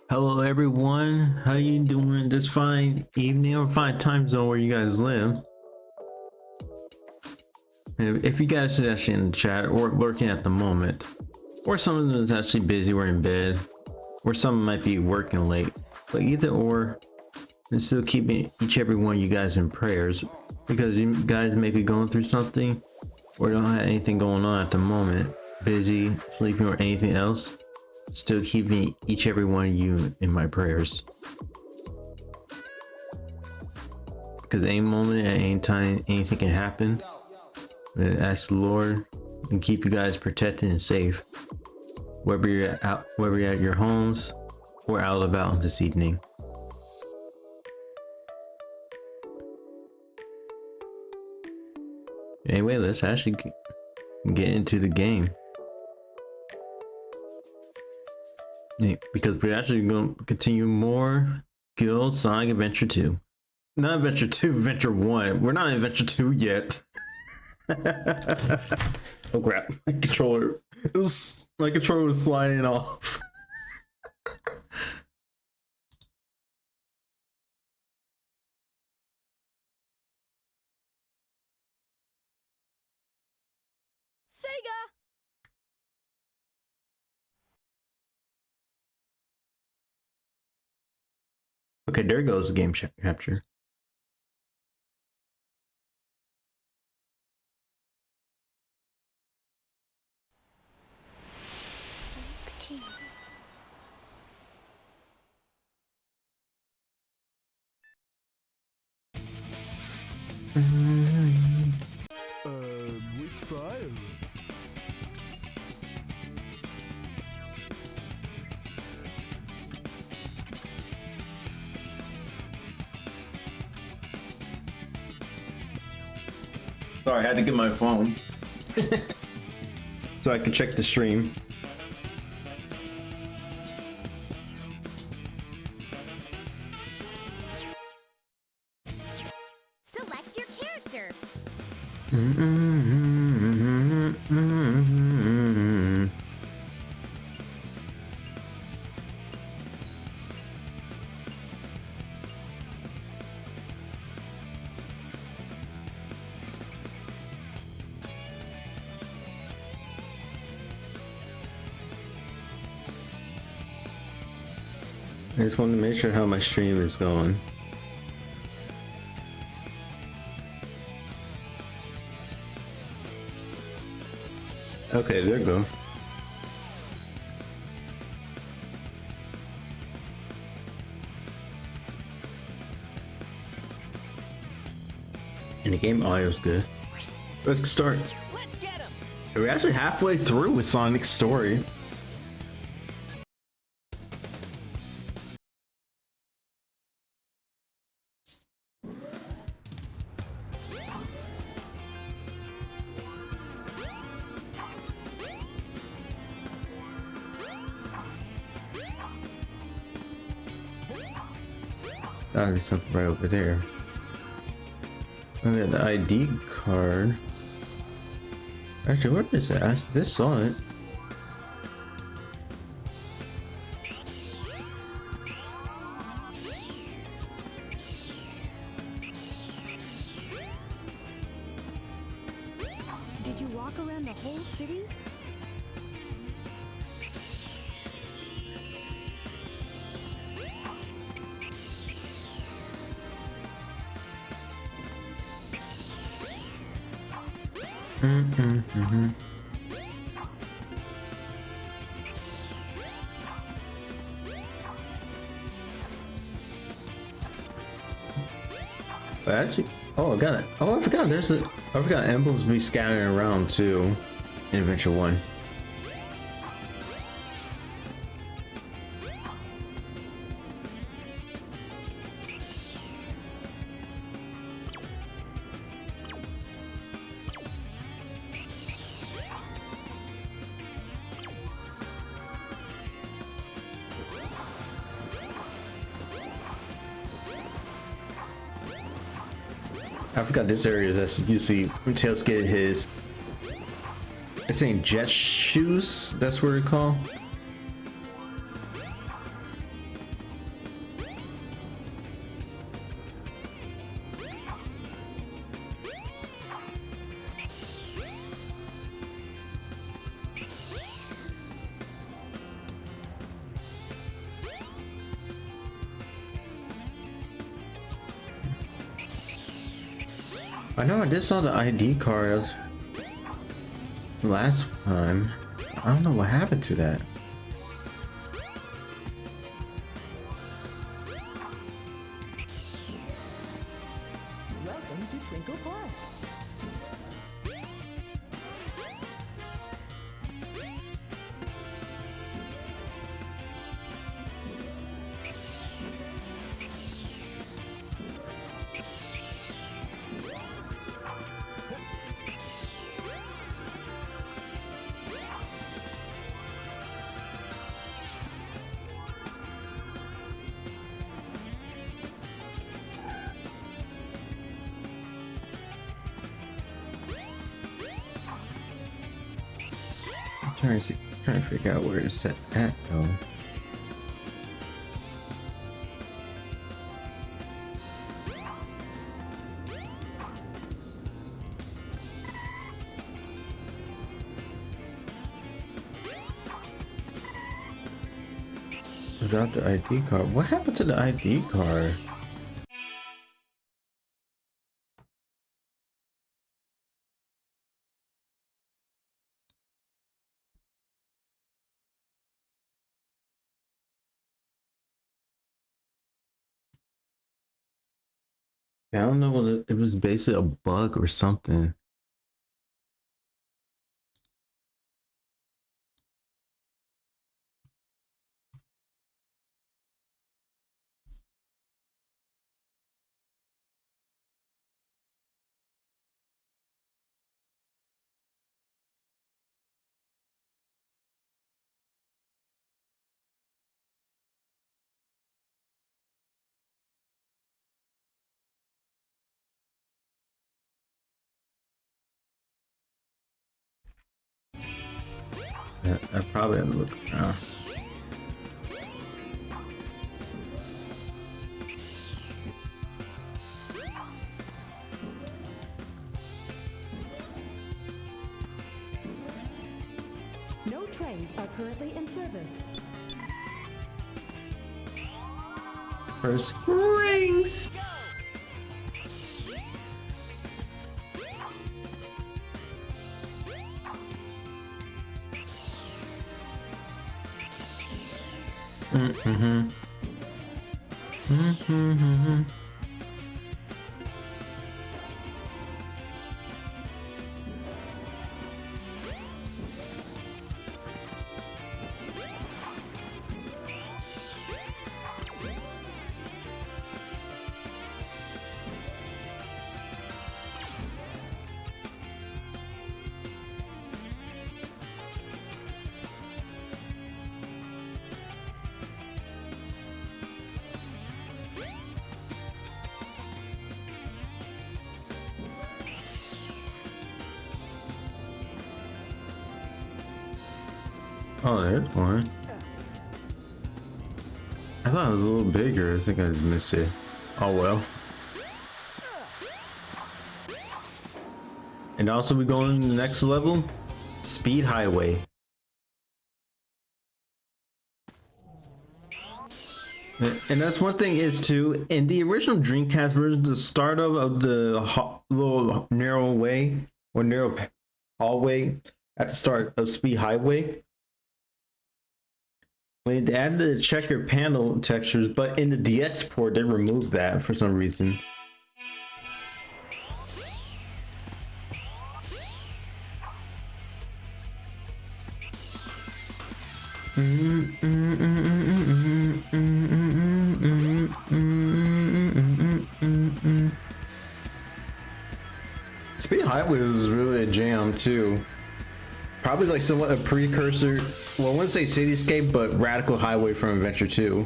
Hello everyone, how you doing this fine evening or fine time zone where you guys live? And if you guys are actually in the chat or lurking at the moment, or someone is actually busy or in bed, or someone might be working late, but either or, and still keeping each every one of you guys in prayers, because you guys may be going through something or don't have anything going on at the moment, busy, sleeping, or anything else. Still keeping each every one of you in my prayers, because any moment at any time anything can happen. And ask the Lord and keep you guys protected and safe, whether you're at your homes or out and about this evening. Anyway, let's actually get into the game, because we're actually going to continue more Guild Sonic Adventure 2. Not Adventure 2, Adventure 1. We're not in Adventure 2 yet. Oh crap, my controller. My controller was sliding off. Sega! Okay, there goes the game capture. Which file? Sorry, I had to get my phone. So I can check the stream. Select your character. I just wanted to make sure how my stream is going. Okay, there you go. And the game audio is good. Let's start. Let's get him! We're actually halfway through with Sonic's story. Gotta be something right over there. Oh yeah, the ID card. Actually, what is that? I just saw it. Did you walk around the whole city? But actually, oh, I got it. Oh, I forgot. I forgot emblems be scattering around too in Adventure 1. I forgot this area that you see Tails get his, it's saying jet shoes, that's what they're called. I know I did saw the ID card last time. I don't know what happened to that. Welcome to Twinkle Park. Trying to figure out where to set that though. Without the ID card. What happened to the ID card? Yeah, I don't know what it was basically a bug or something. Yeah, I probably have to look around. No trains are currently in service. First rings. Mm-hmm. Mm-hmm. Oh, there's one. I thought it was a little bigger. I think I missed it. Oh well. And also we going to the next level? Speed Highway. And that's one thing is too, in the original Dreamcast version, the start of the little narrow way or narrow hallway at the start of Speed Highway, when they added the checker panel textures, but in the DX port they removed that for some reason. Speed Highway was really a jam too. Probably like somewhat a precursor. Well, I wouldn't say Cityscape, but Radical Highway from Adventure 2.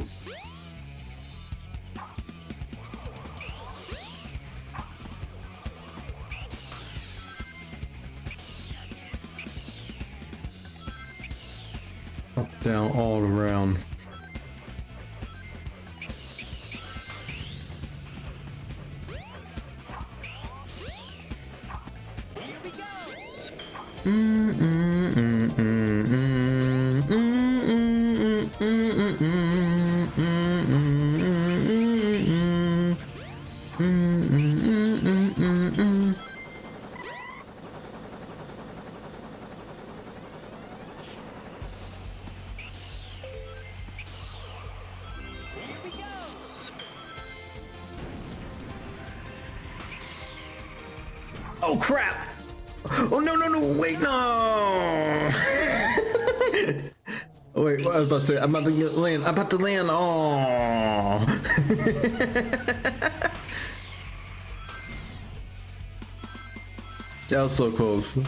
Up, down, all around. Oh crap! Oh no no no! Wait no! Oh, wait, what I was about to say, I'm about to land. I'm about to land. Oh! That was so close.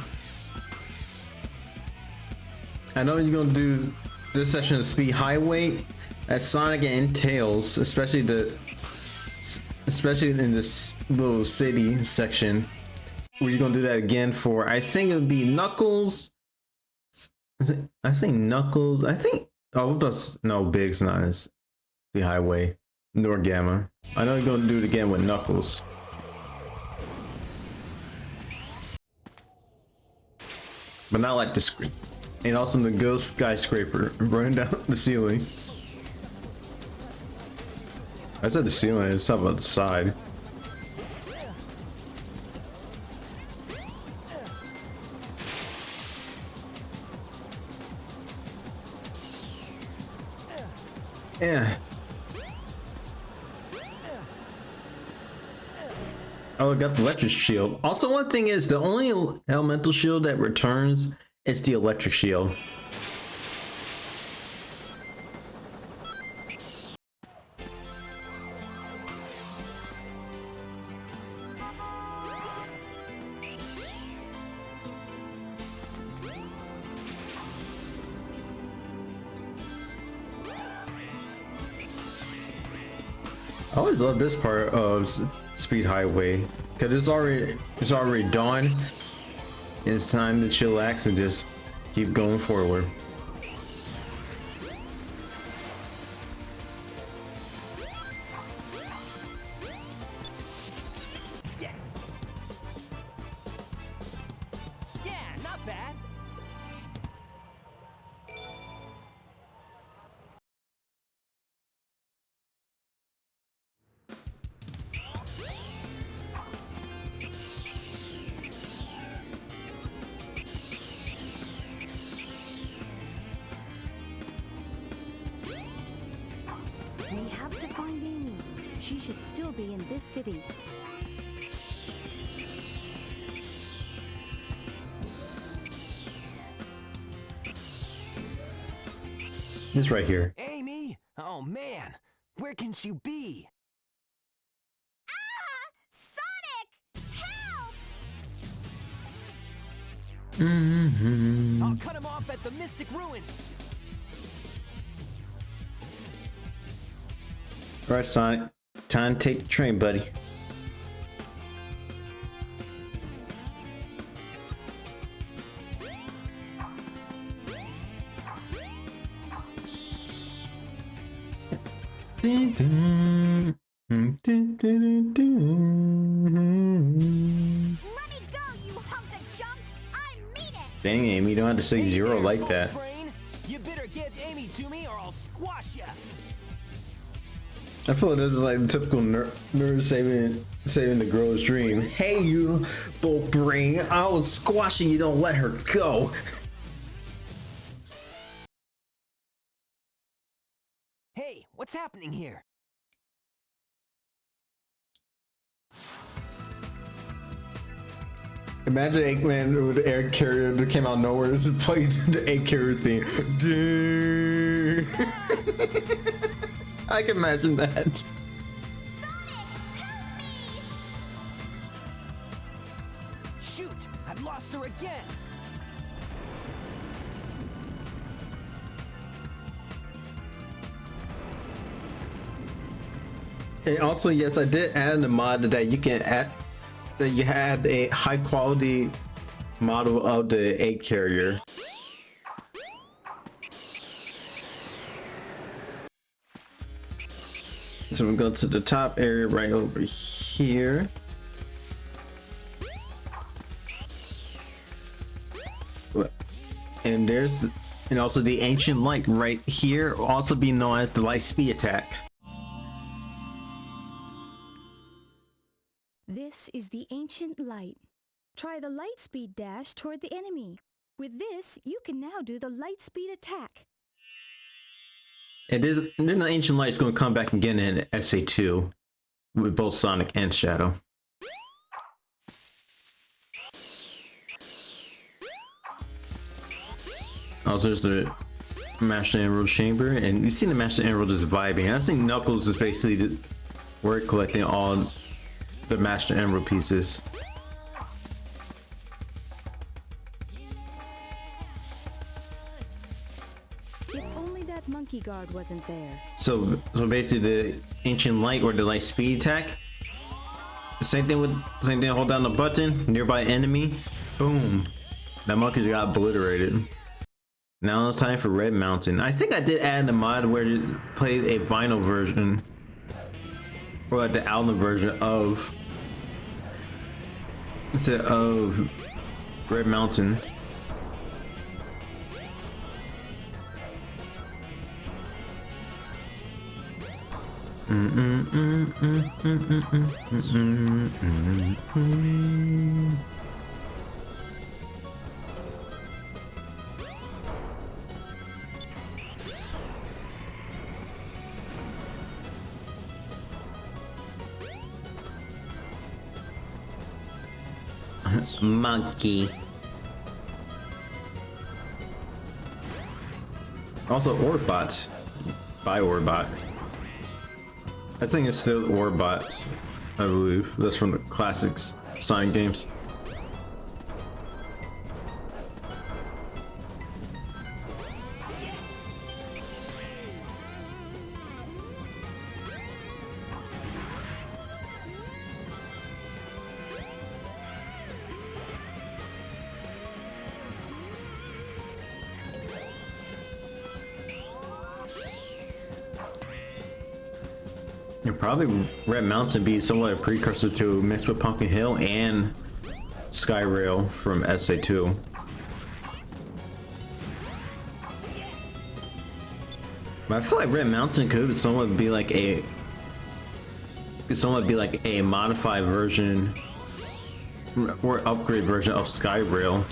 I know you're gonna do this session of Speed Highway as Sonic and Tails, especially in this little city section. Where you're gonna do that again for, I think it would be Knuckles, I think Knuckles. I think no, Big's not as the highway nor Gamma. I know you're gonna do it again with Knuckles. But not like the screen. And also the ghost skyscraper running down the ceiling. I said the ceiling, it's not about the side. Yeah. Oh, I got the electric shield. Also, one thing is the only elemental shield that returns is the electric shield. I always love this part of Speed Highway because it's already dawn. It's time to chillax and just keep going forward. Yes. Yeah, not bad. We have to find Amy. She should still be in this city. This right here. Amy? Oh man, where can she be? Sonic! Help! I'll cut him off at the Mystic Ruins. All right, Sonic. Time to take the train, buddy. Let me go, you hunk of junk! I mean it! Dang, Amy, you don't have to say zero like that. Brain. You better give Amy to me or I'll squash ya. I feel like this is like the typical nerd saving the girl's dream. Hey, you, bolt brain! I was squashing you. Don't let her go. Hey, what's happening here? Imagine Eggman with the air carrier that came out of nowhere. Just played the egg carrier theme. I can imagine that. Shoot, I've lost her again. And also, yes, I did add a mod that you can add that you had a high quality model of the egg carrier. So we go to the top area right over here. And also the ancient light right here, also be known as the light speed attack. This is the ancient light. Try the light speed dash toward the enemy. With this, you can now do the light speed attack. It is, then the ancient light is going to come back again in SA2 with both Sonic and Shadow. Also, there's the Master Emerald Chamber, and you see the Master Emerald is vibing. I think Knuckles is basically we're collecting all the Master Emerald pieces. If only that monkey guard wasn't there. So basically the ancient light or the light speed attack. Same thing, hold down the button, nearby enemy, boom. That monkey got obliterated. Now it's time for Red Mountain. I think I did add a mod where it played a vinyl version, or like the album version of, instead of Red Mountain. Monkey. Also, Orbot. By Orbot. I think it's still Orbot, I believe. That's from the classics Sonic games. You'll probably Red Mountain be somewhat a precursor to mixed with Pumpkin Hill and Skyrail from SA2. But I feel like Red Mountain could somewhat be like a modified version or upgrade version of Skyrail.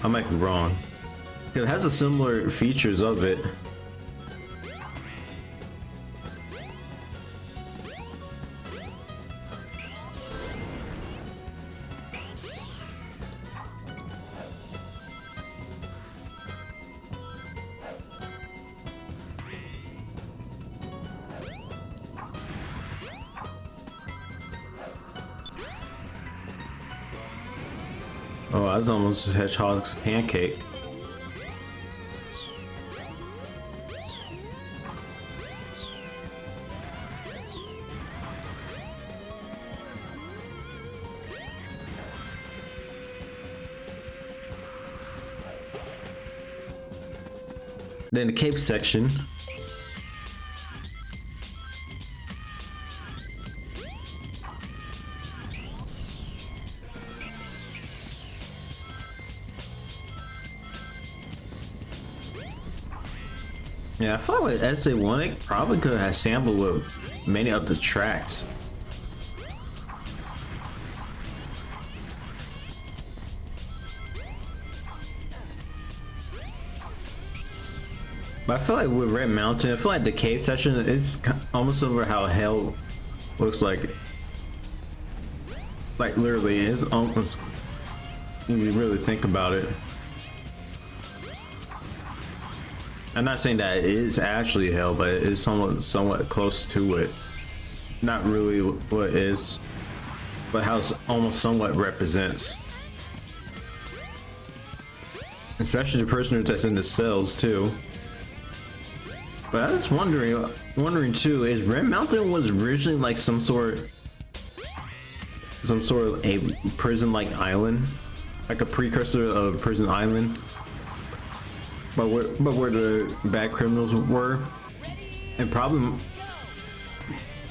I might be wrong. It has the similar features of it. Oh, that's almost a hedgehog's pancake. Then the cape section. Yeah, I feel like with SA1 it probably could have sampled with many of the tracks. But I feel like with Red Mountain, I feel like the cave section is almost over how hell looks like. Like literally, it's almost, if you really think about it. I'm not saying that it is actually hell, but it is somewhat close to it. Not really what it is, but how it almost somewhat represents. Especially the prisoners that's in the cells too. But I was wondering too, is Red Mountain was originally like some sort of a prison-like island, like a precursor of Prison Island, but where the bad criminals were, and probably.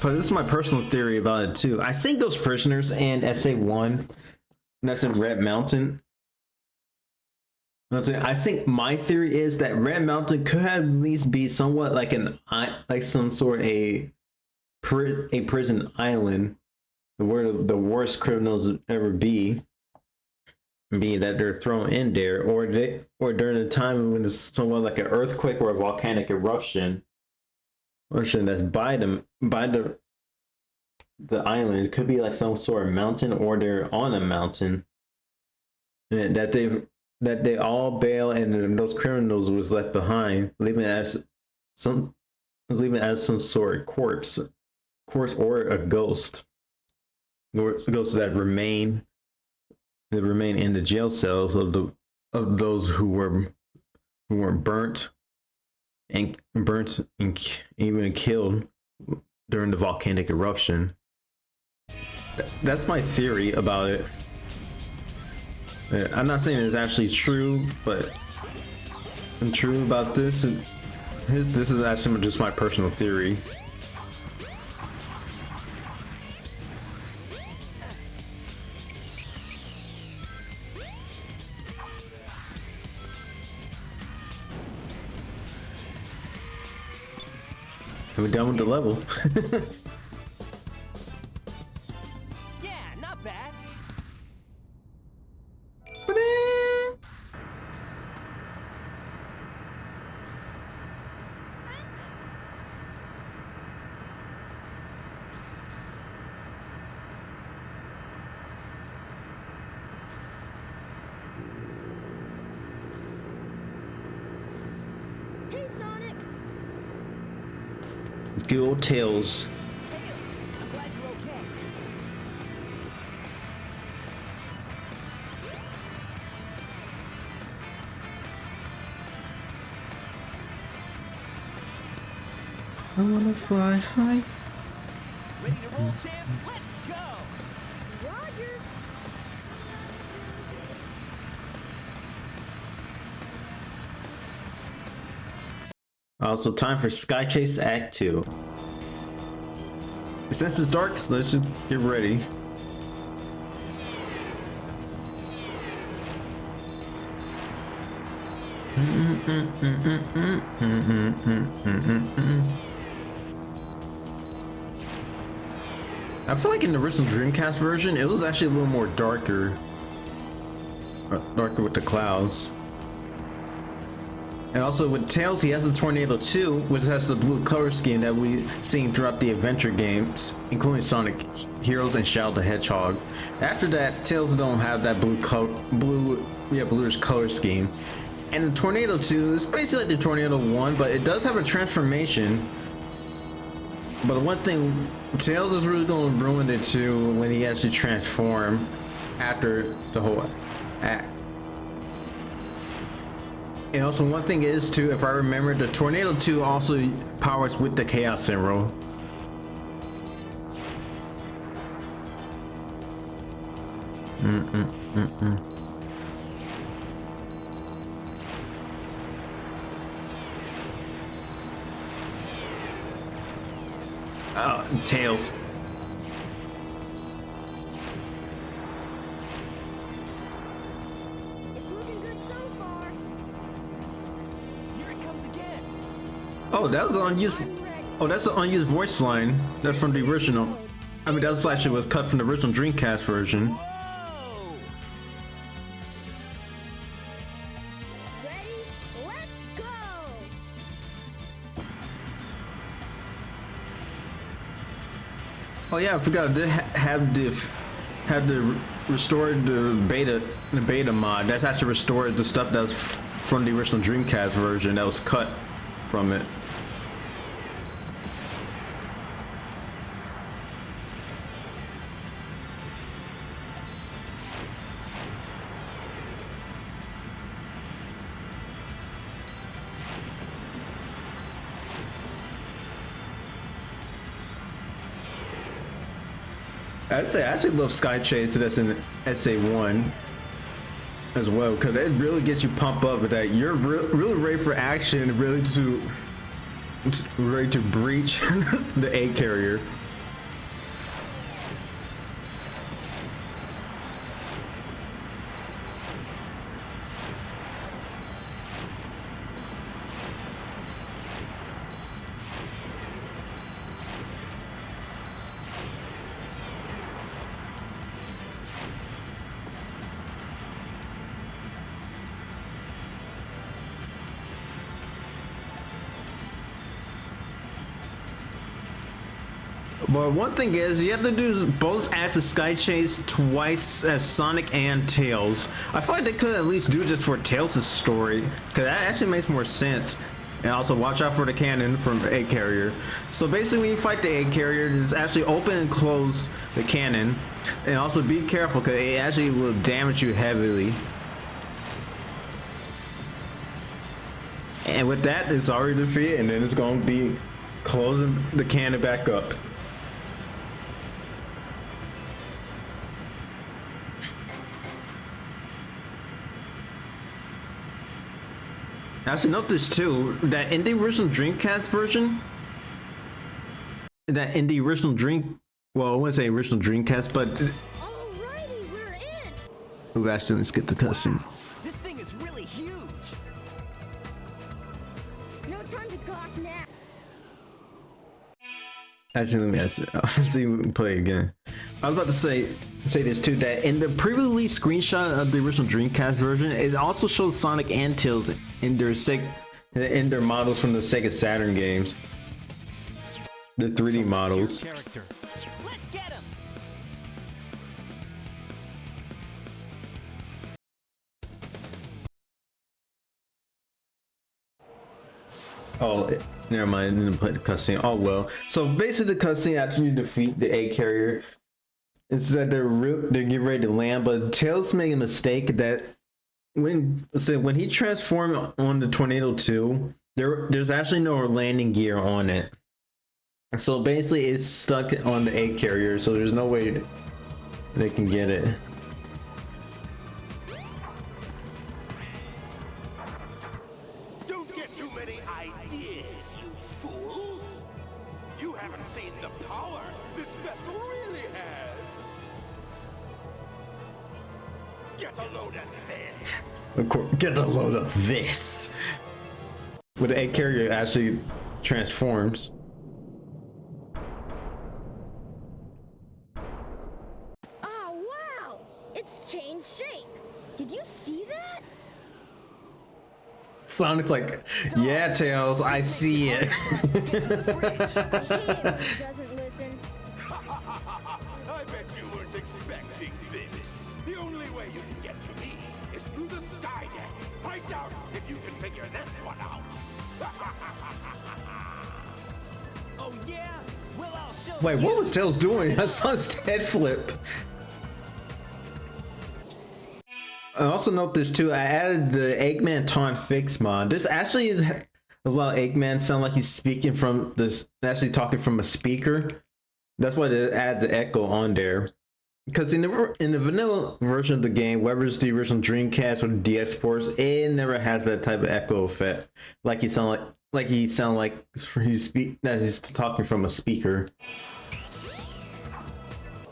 But this is my personal theory about it too. I think those prisoners in SA1, that's in Red Mountain. I think my theory is that Red Mountain could at least be somewhat like some sort of a prison island where the worst criminals ever be that they're thrown in there, or during the time when it's somewhat like an earthquake or a volcanic eruption that's by the island. It could be like some sort of mountain, or they're on a mountain, and that they all bail and those criminals was left behind, leaving as some sort of corpse or a ghost that remain in the jail cells of those who were burnt and even killed during the volcanic eruption. That's my theory about it. I'm not saying it's actually true, but true about this. This is actually just my personal theory. We're done with the level. Yeah, not bad. Hey, Sonic! It's good old Tails. Tails, I'm glad you're okay. I wanna fly high. Ready to roll, champ? Let's go! Roger! Also, time for Sky Chase Act 2. Since it's dark, so let's just get ready. I feel like in the original Dreamcast version, it was actually a little more darker. Darker with the clouds. And also with Tails, he has the Tornado 2, which has the blue color scheme that we've seen throughout the adventure games, including Sonic Heroes and Shadow the Hedgehog. After that, Tails don't have that bluish color scheme. And the Tornado 2 is basically like the Tornado 1, but it does have a transformation. But one thing, Tails is really going to ruin it too when he actually transforms after the whole act. And also one thing is too, if I remember, the Tornado 2 also powers with the Chaos Emerald. Tails. It's looking good so far. Here it comes again. Oh, that was an unused. I'm ready. Oh, that's an unused voice line. That's from the original. I mean, that's actually was cut from the original Dreamcast version. Whoa! Ready? Let's go! Oh yeah, I forgot to have the restored the beta mod. That's actually restored the stuff that's from the original Dreamcast version that was cut from it. I'd say I actually love Sky Chase that's in SA1 as well, because it really gets you pumped up with that. You're really ready for action, ready to breach the A carrier. But one thing is, you have to do both acts of Sky Chase twice as Sonic and Tails. I feel like they could at least do it just for Tails' story, because that actually makes more sense. And also watch out for the cannon from A carrier. So basically when you fight the A carrier, just actually open and close the cannon. And also be careful, because it actually will damage you heavily. And with that, it's already defeated, and then it's going to be closing the cannon back up. I should note this too, that in the original Dreamcast version, well, I wouldn't say original Dreamcast, but Alrighty, we're in. ooh, actually, let's get the cutscene. This thing is really huge. No time to gawk now. Actually, let me ask it. I'll see we can play again. I was about to say this too, that in the pre-release screenshot of the original Dreamcast version, it also shows Sonic and Tails in their models from the Sega Saturn games. The 3D models. Character. Let's get him. Oh, never mind. I didn't play the cutscene. Oh well. So basically, the cutscene after you defeat the egg carrier, it's that they're getting ready to land, but Tails made a mistake that when he transformed on the Tornado 2, there's actually no landing gear on it. So basically, it's stuck on the egg carrier, so there's no way they can get it. Don't get too many ideas, you fools! You haven't seen the power this vessel really has! Get a load of this! Of course, get a load of this. Where the egg carrier actually transforms. Oh, wow! It's changed shape. Did you see that? Sonic's like, yeah, Tails, I see it. I hate it when he doesn't listen. I bet you weren't expecting this. The only way you can get to me is through the sky deck. I doubt if you can figure this one out. Oh yeah? Well, I'll show Wait, you. what was Tails doing? I saw his head flip. I also note this too. I added the Eggman taunt fix mod. This actually is a lot of Eggman sound like he's speaking from this, actually talking from a speaker. That's why they add the echo on there. Because in the vanilla version of the game, whether it's the original Dreamcast or the DS ports, it never has that type of echo effect. Like he's talking from a speaker.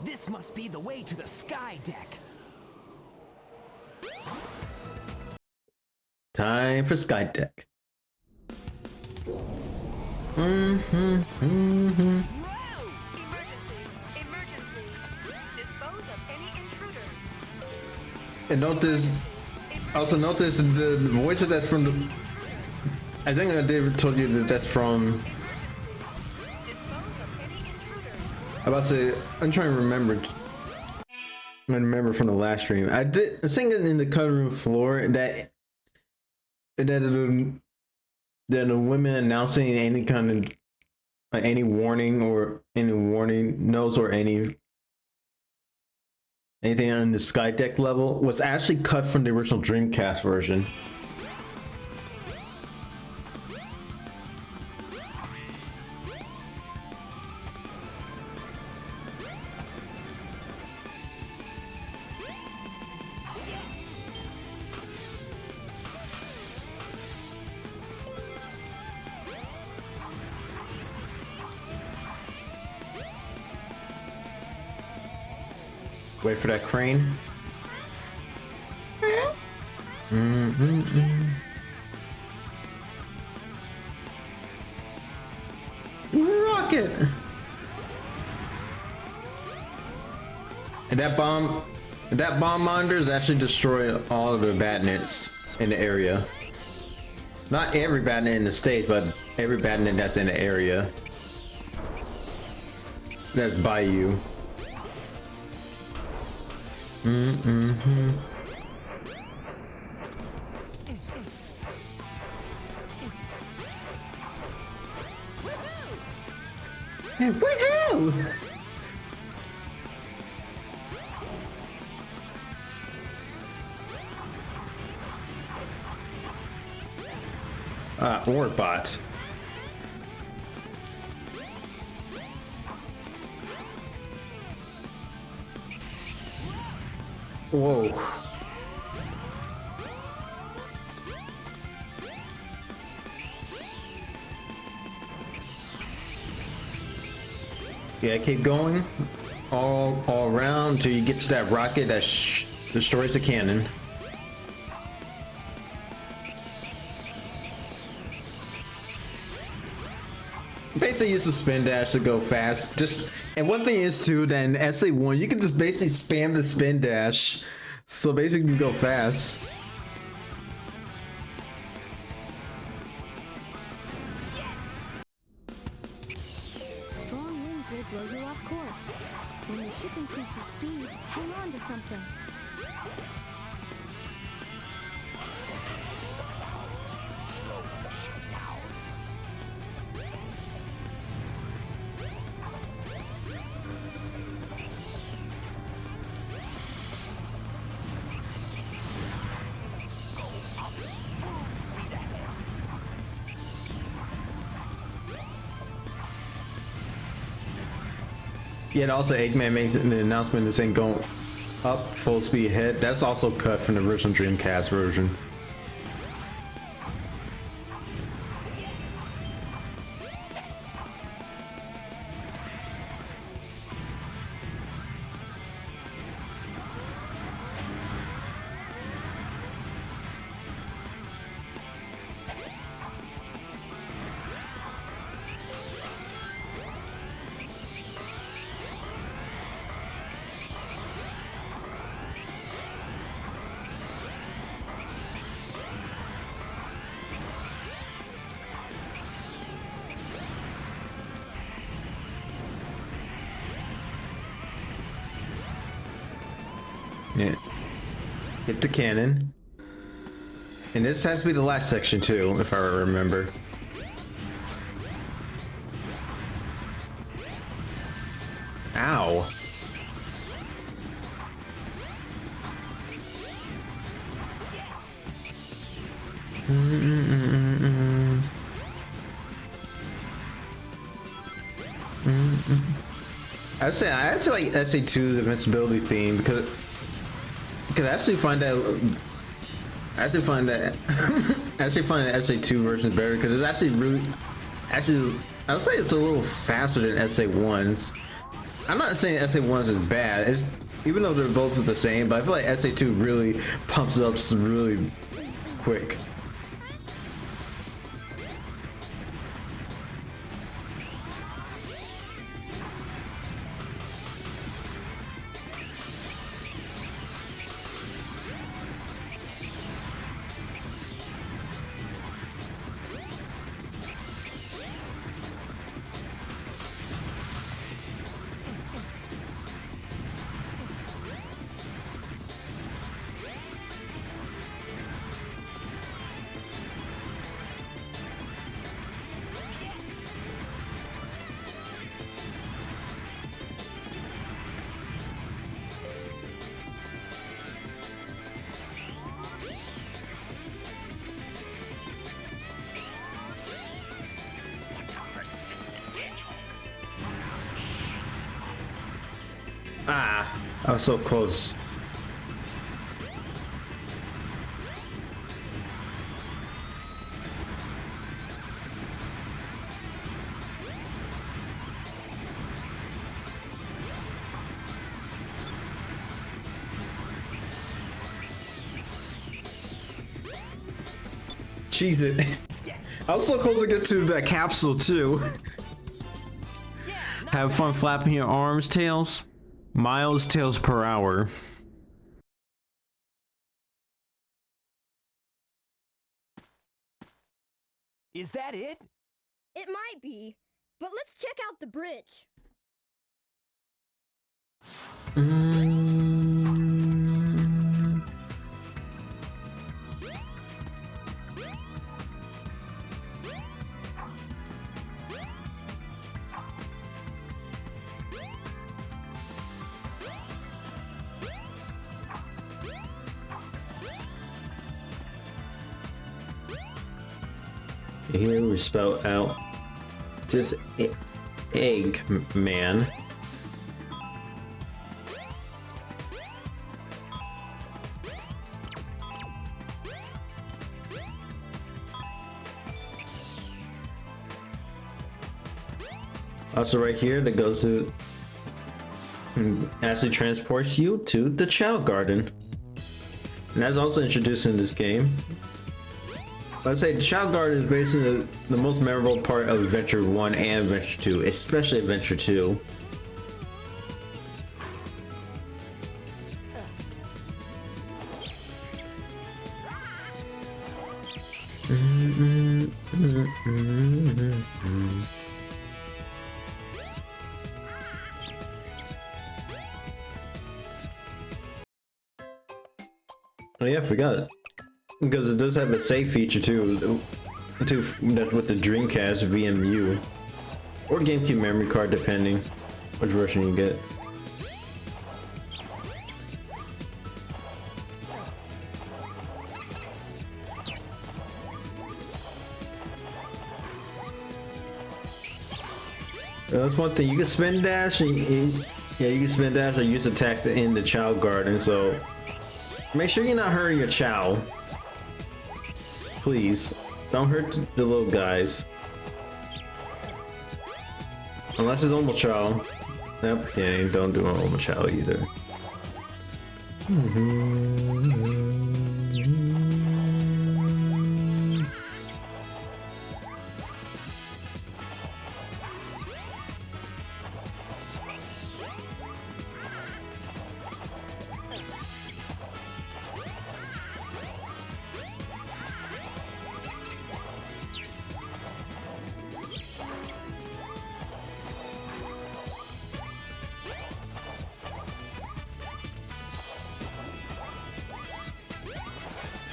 This must be the way to the sky deck. Time for Skydeck. Emergency! Emergency! Dispose of any intruders. And notice, also notice the voice of that's from the. I think I did told you that that's from. Dispose of any intruders. I about to say, I'm trying to remember. I remember from the last stream. I think in the cutting room floor that the women announcing any kind of any warning notes or anything on the sky deck level was actually cut from the original Dreamcast version. Wait for that crane. Rocket! And that bomb monitor is actually destroying all of the batnets in the area. Not every batnet in the stage, but every batnet that's in the area. That's by you. Hey, woohoo! Orbot. Whoa. Yeah, keep going all around till you get to that rocket that destroys the cannon. Basically use the spin dash to go fast. And one thing is too that in SA1 you can just basically spam the spin dash. So basically you can go fast. Strong winds will blow you off course. When your ship increases speed, hang on to something. Yeah, and also Eggman makes an announcement this ain't going up full speed ahead. That's also cut from the original Dreamcast version. Yeah. Hit the cannon. And this has to be the last section too, if I remember. Ow. I actually like SA2's invincibility theme because I actually find that I actually find that SA2 version is better because it's actually I would say it's a little faster than SA1's. I'm not saying SA1's is bad, even though they're both the same, but I feel like SA2 really pumps it up really quick. Ah, I was so close. Jeez, it. I was so close to get to that capsule too. Have fun flapping your arms, Tails. Miles tails per hour. Is that it? It might be, but let's check out the bridge. Here we spell out just egg man. Also right here that goes to actually transports you to the Child Garden. And that's also introduced in this game. I'd say the Child Garden is basically the most memorable part of Adventure 1 and Adventure 2, especially Adventure 2. Oh yeah, I forgot. Because it does have a save feature too. That's with the Dreamcast VMU. Or GameCube memory card, depending which version you get. That's one thing. You can spin dash and yeah, you can spin dash or use attacks in the Child Garden. So make sure you're not hurting your Chow. Please, don't hurt the little guys. Unless it's Omo Chow. Yep, yeah, don't do an Omo Chow either.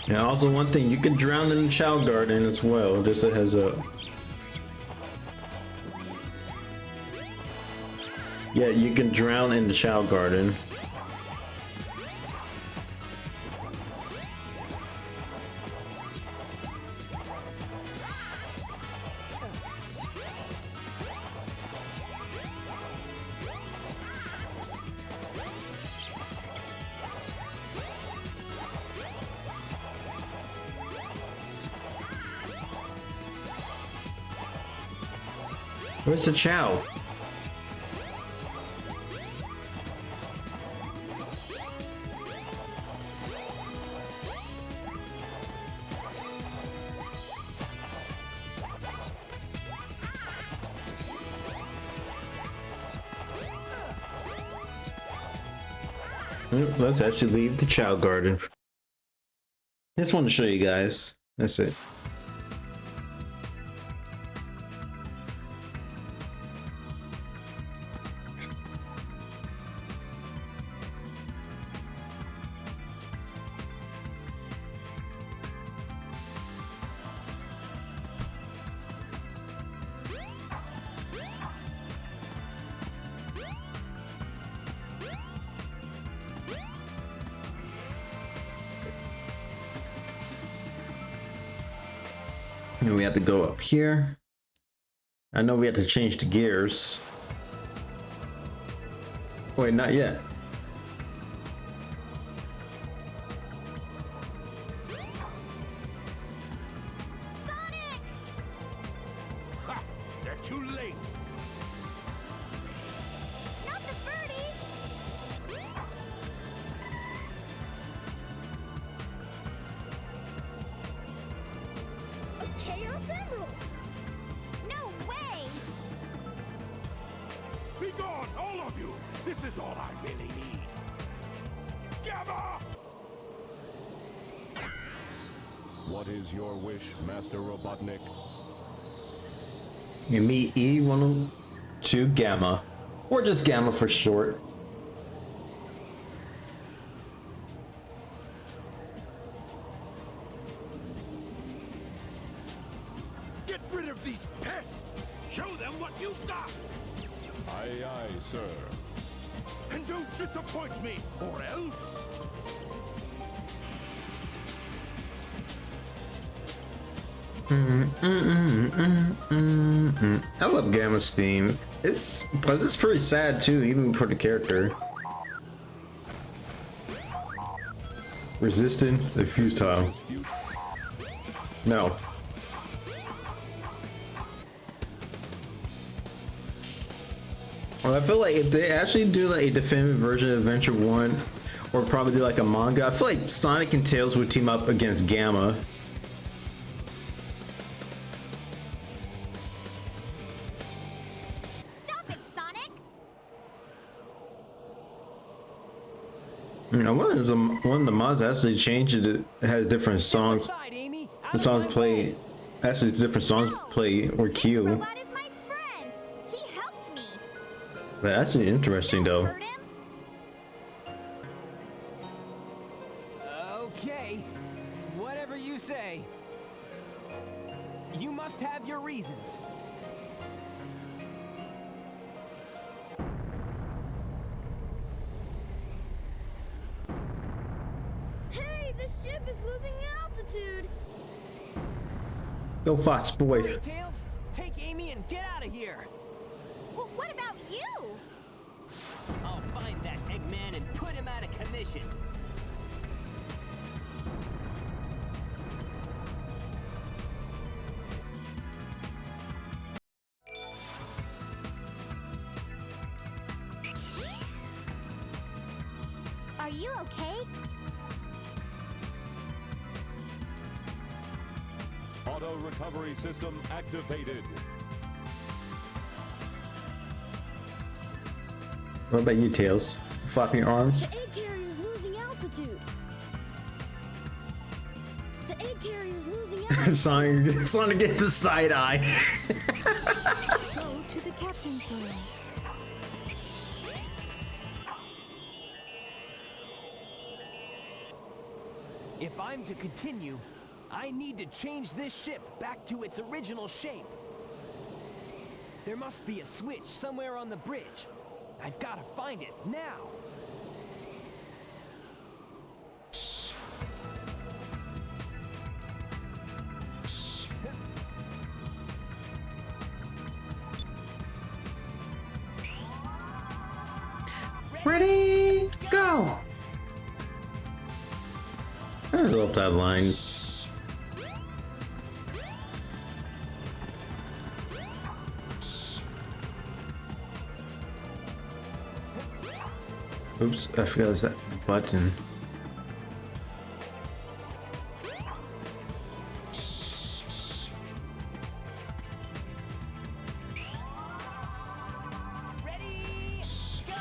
Yeah, also one thing, you can drown in the Child Garden as well, just a heads up. Yeah, you can drown in the Child Garden. Where's the Chow? Let's actually leave the Child Garden. Just want to show you guys. That's it. And we have to go up here. I know we have to change the gears. Wait, not yet. Ha! They're too late. Not the birdie! A Chaos Emerald! No way! Be gone, all of you! This is all I really need. Gamma! What is your wish, Master Robotnik? You meet E102 Gamma, or just Gamma for short. Get rid of these pests! Show them what you've got! Aye, aye, sir. And don't disappoint me, or else... I love Gamma's theme. It's pretty sad too, even for the character. Resistance and futile. No. I feel like if they actually do like a definitive version of Adventure 1, or probably do like a manga, I feel like Sonic and Tails would team up against Gamma. Stop it, Sonic! I mean, one of the mods actually changed it. It has different songs. Aside, Amy. Out The of songs my play. way. Actually, different songs play or This cue. robot is my friend. He helped me. But actually interesting though. Hurt him? Okay. Whatever you say. You must have your reasons. Hey, the ship is losing altitude. Go Fox boy. Hey, Tails, take Amy and get out of here. Well, what about you? I'll find that Eggman and put him out of commission. Are you okay? Auto recovery system activated. What about you, Tails? Flapping your arms? The egg carrier is losing altitude. The egg carrier is losing altitude. Sonic get the side eye. Go to the captain's room. If I'm to continue, I need to change this ship back to its original shape. There must be a switch somewhere on the bridge. I've got to find it now. Ready, go! I love that line. Oops, I forgot there's that button. Ready, go!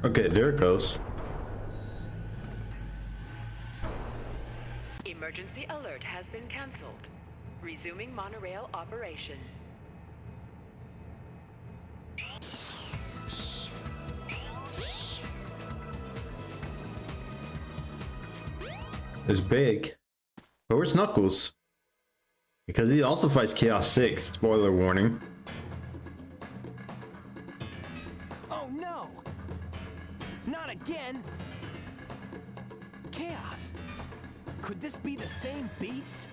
Okay, there it goes. Emergency alert has been cancelled. Resuming monorail operation. It's big. But where's Knuckles? Because he also fights Chaos 6. Spoiler warning. Oh no! Not again! Chaos! Could this be the same beast?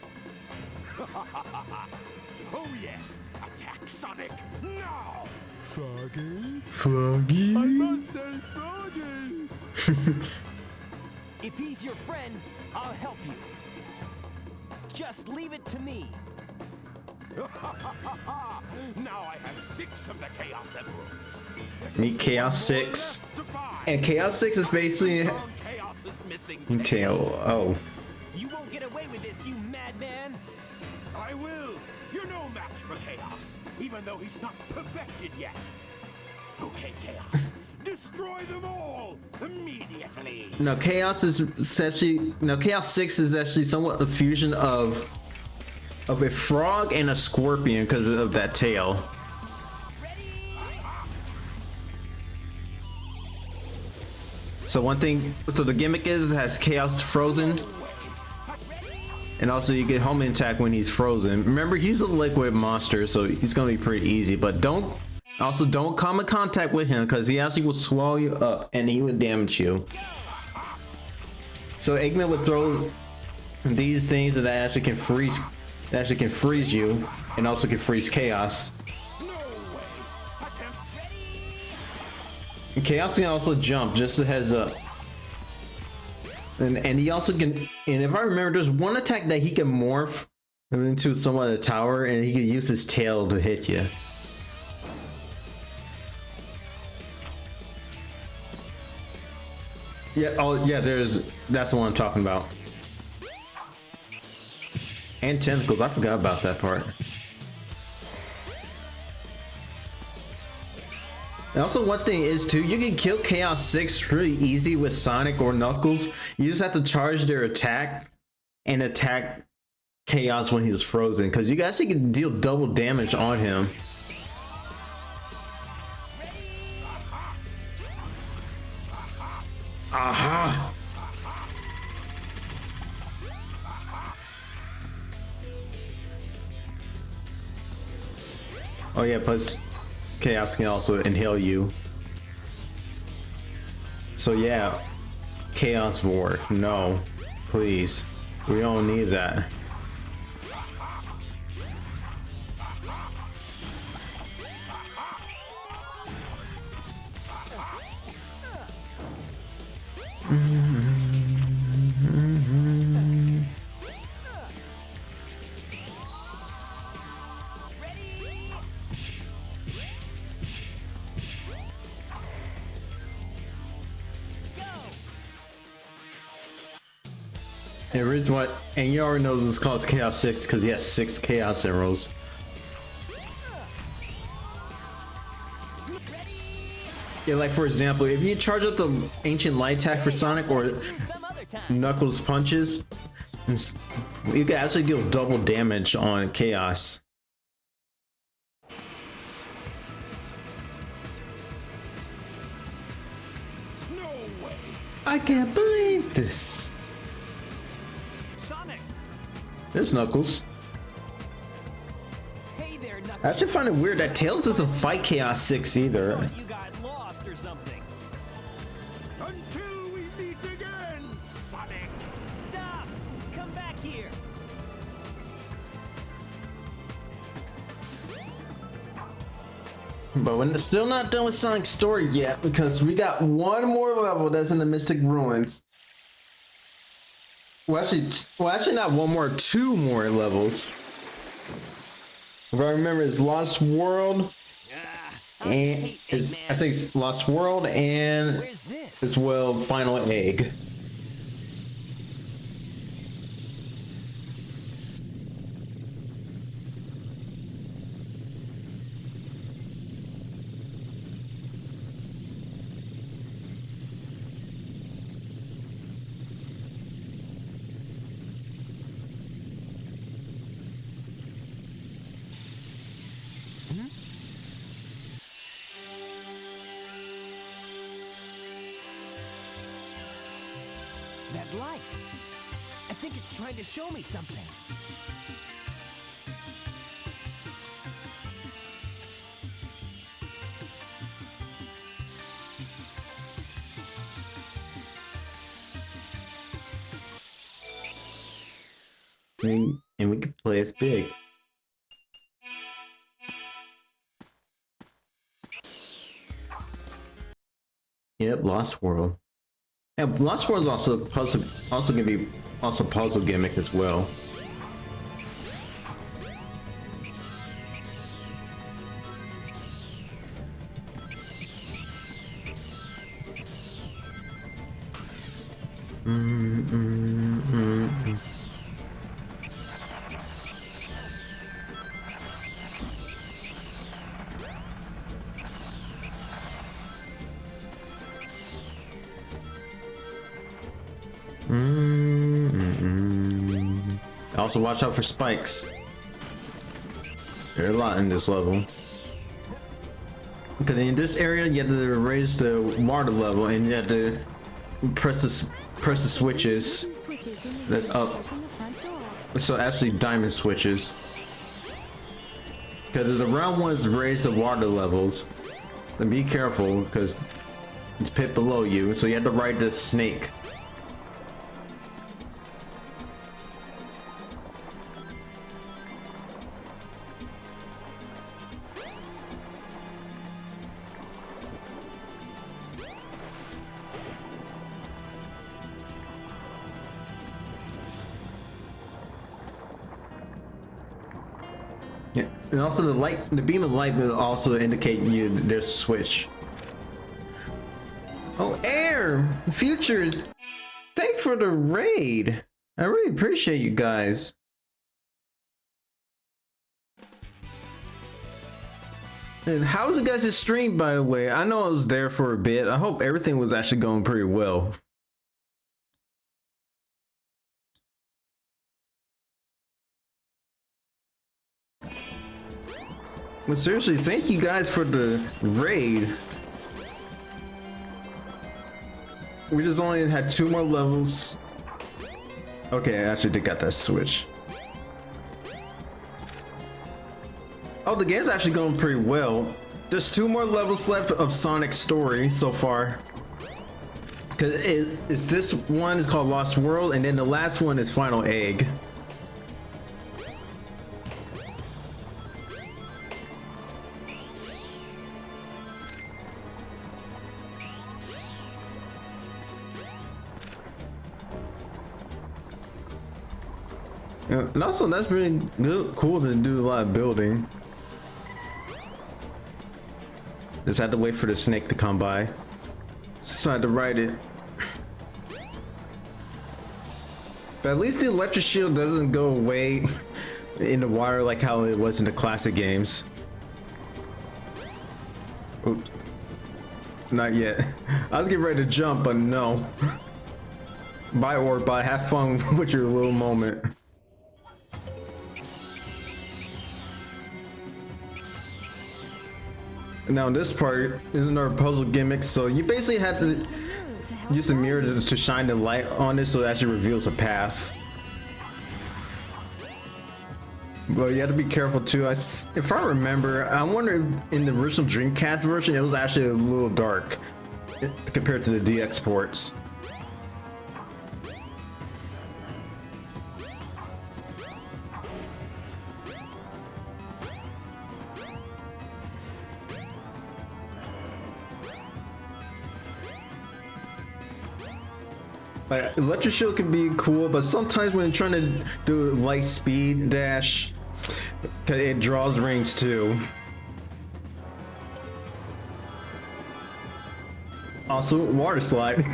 Oh yes! Attack Sonic now! Froggy? If he's your friend, I'll help you. Just leave it to me. Now I have 6 of the Chaos Emeralds. There's Meet only Chaos one more 6. left to find. And Chaos 6 is basically Strong Chaos is missing. Tail. Oh. You won't get away with this, you madman! I will. You're no match for Chaos, even though he's not perfected yet. Okay, Chaos. Destroy them all immediately. No, Chaos is actually Chaos 6 is actually somewhat a fusion of a frog and a scorpion because of that tail. So one thing, so the gimmick is it has Chaos frozen, and also you get homing attack when he's frozen. Remember, he's a liquid monster, so he's gonna be pretty easy. But don't come in contact with him because he actually will swallow you up and he would damage you. So Eggman would throw these things that actually can freeze you, and also can freeze Chaos. And Chaos can also jump, just a heads up. And he also can, and if I remember, there's one attack that he can morph into somewhat a tower, and he can use his tail to hit you. Yeah, oh yeah, that's the one I'm talking about. And tentacles, I forgot about that part. And also one thing is too, you can kill Chaos 6 really easy with Sonic or Knuckles. You just have to charge their attack and attack Chaos when he's frozen, because you actually can deal double damage on him. Aha! Oh yeah, plus Chaos can also inhale you. So yeah, Chaos Vor, no, please. We don't need that. And the reason why, and you already know this is called Chaos 6 because he has 6 Chaos Emeralds. Yeah, like for example, if you charge up the Ancient Light attack for Sonic or Knuckles punches, you can actually deal double damage on Chaos. No way. I can't believe this. Sonic! There's Knuckles. Hey there, Knuckles. I actually find it weird that Tails doesn't fight Chaos 6 either. Thought you got lost or something. Until we meet again, Sonic. Stop! Come back here. But we're still not done with Sonic's story yet, because we got one more level that's in the Mystic Ruins. Well, actually not one more, 2 more levels. If I remember, it's Lost World, and I think it's Lost World and Where's this? as well Final Egg. That light. I think it's trying to show me something. And we can play it big. Yep, Lost World. And Lost World is also gonna be puzzle gimmick as well. Also watch out for spikes. There are a lot in this level. Because in this area you have to raise the water level and you have to press the switches that's up. So actually diamond switches. Because the round ones raise the water levels. And be careful because it's pit below you. So you have to ride the snake. And also the beam of light will also indicate you there's a switch. Oh, Air! Future! Thanks for the raid! I really appreciate you guys. And how was it guys' stream, by the way? I know I was there for a bit. I hope everything was actually going pretty well. But seriously, thank you guys for the raid. We just only had 2 more levels. Okay, I actually did got that switch. Oh, the game's actually going pretty well. There's 2 more levels left of Sonic's story so far. Cause it's this one is called Lost World, and then the last one is Final Egg. And also, that's really good, cool to do a lot of building. Just had to wait for the snake to come by. Decided to ride it. But at least the electric shield doesn't go away in the water like how it was in the classic games. Oops. Not yet. I was getting ready to jump, but no. Bye, Orb. Bye. Have fun with your little moment. Now in this part is another puzzle gimmick, so you basically have to use the mirror to shine the light on it so it actually reveals a path. But you have to be careful too. If I remember, I wonder if in the original Dreamcast version it was actually a little dark compared to the DX ports. Electric shield can be cool, but sometimes when you're trying to do light speed dash, it draws rings too. Also, water slide.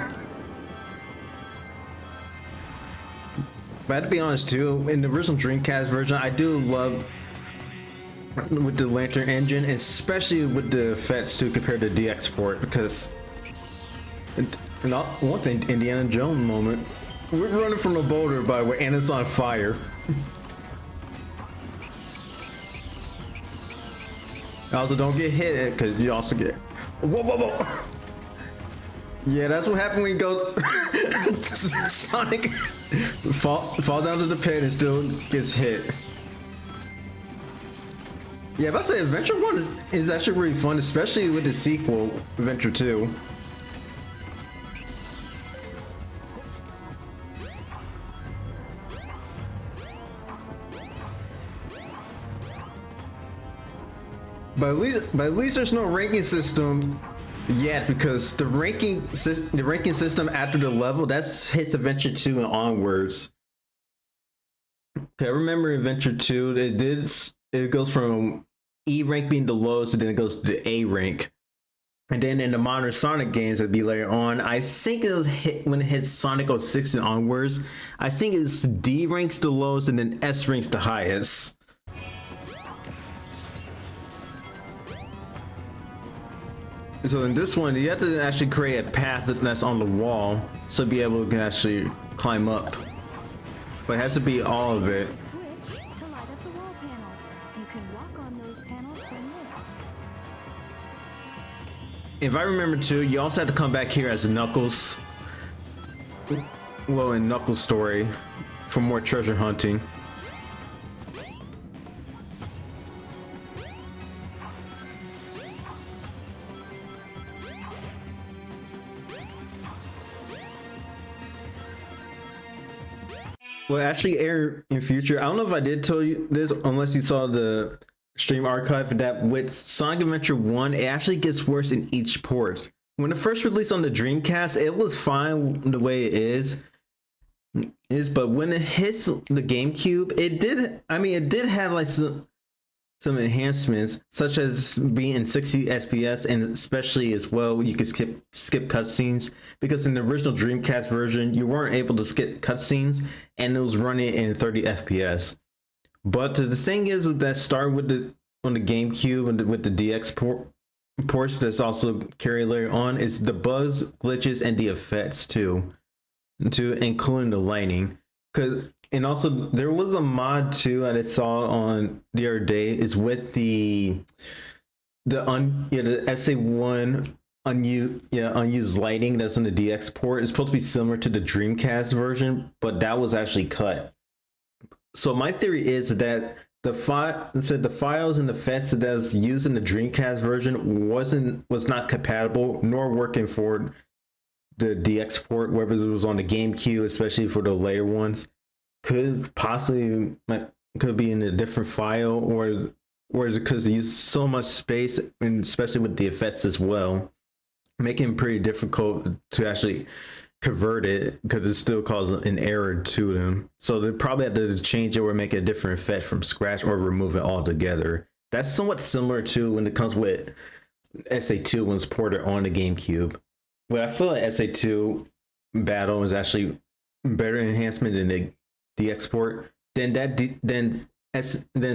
But I have to be honest too, in the original Dreamcast version, I do love with the Lantern engine, especially with the effects too compared to DX port, because not one thing, Indiana Jones moment. We're running from a boulder by where Anna's on fire. Also, don't get hit because you also get. Whoa, whoa, whoa! Yeah, that's what happened when you go. Sonic fall down to the pit and still gets hit. Yeah, but I say Adventure 1 is actually really fun, especially with the sequel, Adventure 2. But at least there's no ranking system yet, because the ranking system after the level hits Adventure 2 and onwards. Okay, I remember Adventure 2. It goes from E rank being the lowest, and then it goes to the A rank. And then in the modern Sonic games, it'd be later on. I think it was when it hits Sonic 06 and onwards. I think it's D ranks the lowest, and then S ranks the highest. So in this one, you have to actually create a path that's on the wall, so be able to actually climb up. But it has to be all of it. Switch to light up the wall panels. You can walk on those panels when lit. If I remember too, you also have to come back here as Knuckles. Well, in Knuckles' story, for more treasure hunting. Well, actually, Aaron, in future, I don't know if I did tell you this, unless you saw the stream archive, that with Sonic Adventure 1, it actually gets worse in each port. When it first released on the Dreamcast, it was fine the way it is, but when it hits the GameCube, it did have like some enhancements, such as being in 60 FPS, and especially as well, you could skip cutscenes, because in the original Dreamcast version, you weren't able to skip cutscenes, and it was running in 30 FPS. But the thing is that started with on the GameCube and with the DX ports that's also carried later on is the bugs, glitches, and the effects too, including the lighting. And also there was a mod too that I saw on the other day is with the SA1 unused lighting that's in the DX port. It's supposed to be similar to the Dreamcast version, but that was actually cut. So my theory is that the files and the effects that was used in the Dreamcast version was not compatible nor working for the DX port, whether it was on the GameCube, especially for the later ones. Could be in a different file, or is it because it used so much space, and especially with the effects as well, making it pretty difficult to actually convert it because it still causes an error to them. So they probably had to change it or make a different effect from scratch or remove it altogether. That's somewhat similar to when it comes with SA2 when it's ported on the GameCube. But I feel like SA2 Battle is actually better enhancement than the DX port. Then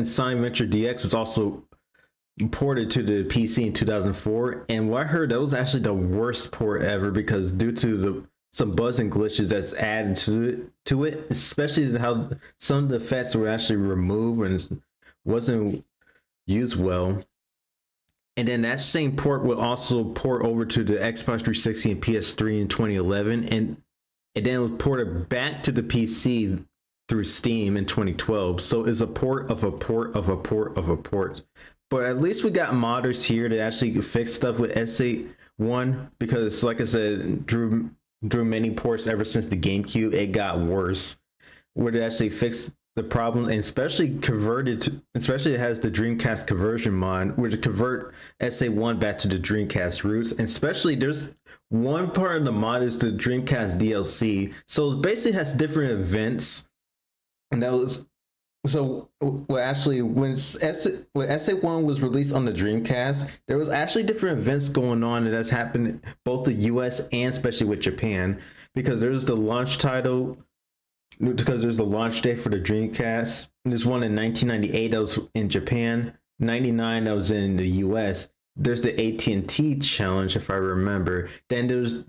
Sonic Adventure DX was also ported to the PC in 2004, and what I heard, that was actually the worst port ever because due to some bugs and glitches that's added to it, especially how some of the effects were actually removed and wasn't used well. And then that same port will also port over to the Xbox 360 and PS3 in 2011, and then it was ported back to the PC through Steam in 2012. So it's a port of a port of a port of a port. But at least we got modders here to actually fix stuff with SA1, because like I said, through many ports ever since the GameCube, it got worse. Where they actually fixed the problem, and especially it has the Dreamcast conversion mod, where to convert SA1 back to the Dreamcast roots. And especially there's one part of the mod is the Dreamcast DLC. So it basically has different events. And that was actually when SA1 was released on the Dreamcast, there was actually different events going on that's happened both the US and especially with Japan, because there's the launch title, because there's the launch day for the Dreamcast. There's one in 1998 that was in Japan, 99 that was in the US. There's the AT&T challenge, if I remember. Then there was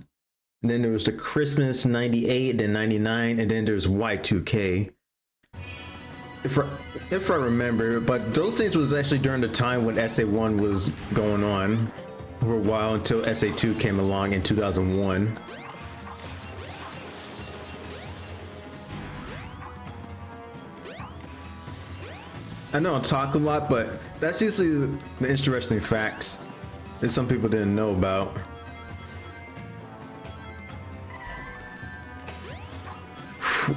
the Christmas 98, then 99, and then there's Y2K. If I remember, but those things was actually during the time when SA1 was going on for a while until SA2 came along in 2001. I know I talk a lot, but that's usually the interesting facts that some people didn't know about.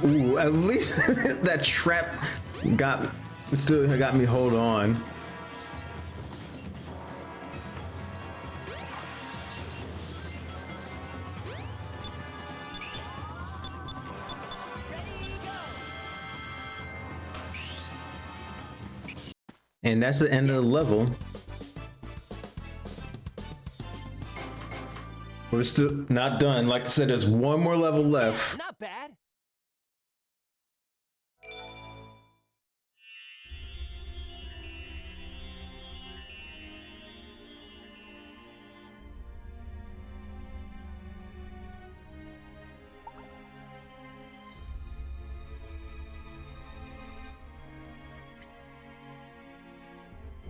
Ooh, at least that trap still got me hold on. And that's the end of the level. We're still not done. Like I said, there's one more level left. Not bad.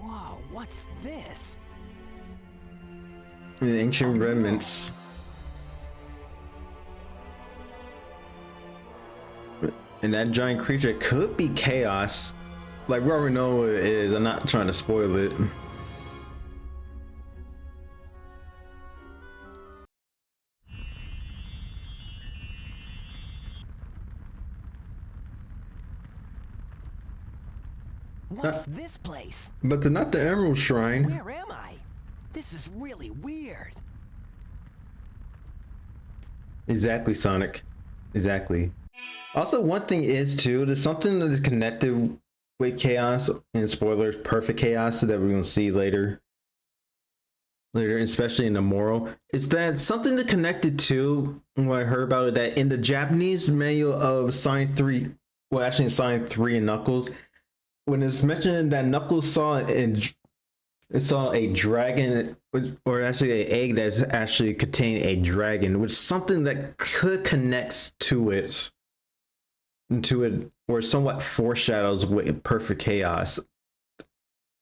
Wow, what's this? The ancient remnants. And that giant creature could be Chaos. Like, we already know what it is. I'm not trying to spoil it. What's this place? But they're not the Emerald Shrine. Where am I? This is really weird. Exactly, Sonic. Exactly. Also, one thing is too, there's something that is connected with chaos, and spoilers, perfect chaos that we're gonna see later, especially in the moral, is that something to connect it to what I heard about it, that in the Japanese manual of Sonic 3, well actually in Sonic 3 and Knuckles, when it's mentioned that Knuckles saw a dragon, or actually an egg that's actually contained a dragon, which is something that could connect to it, or somewhat foreshadows with perfect chaos.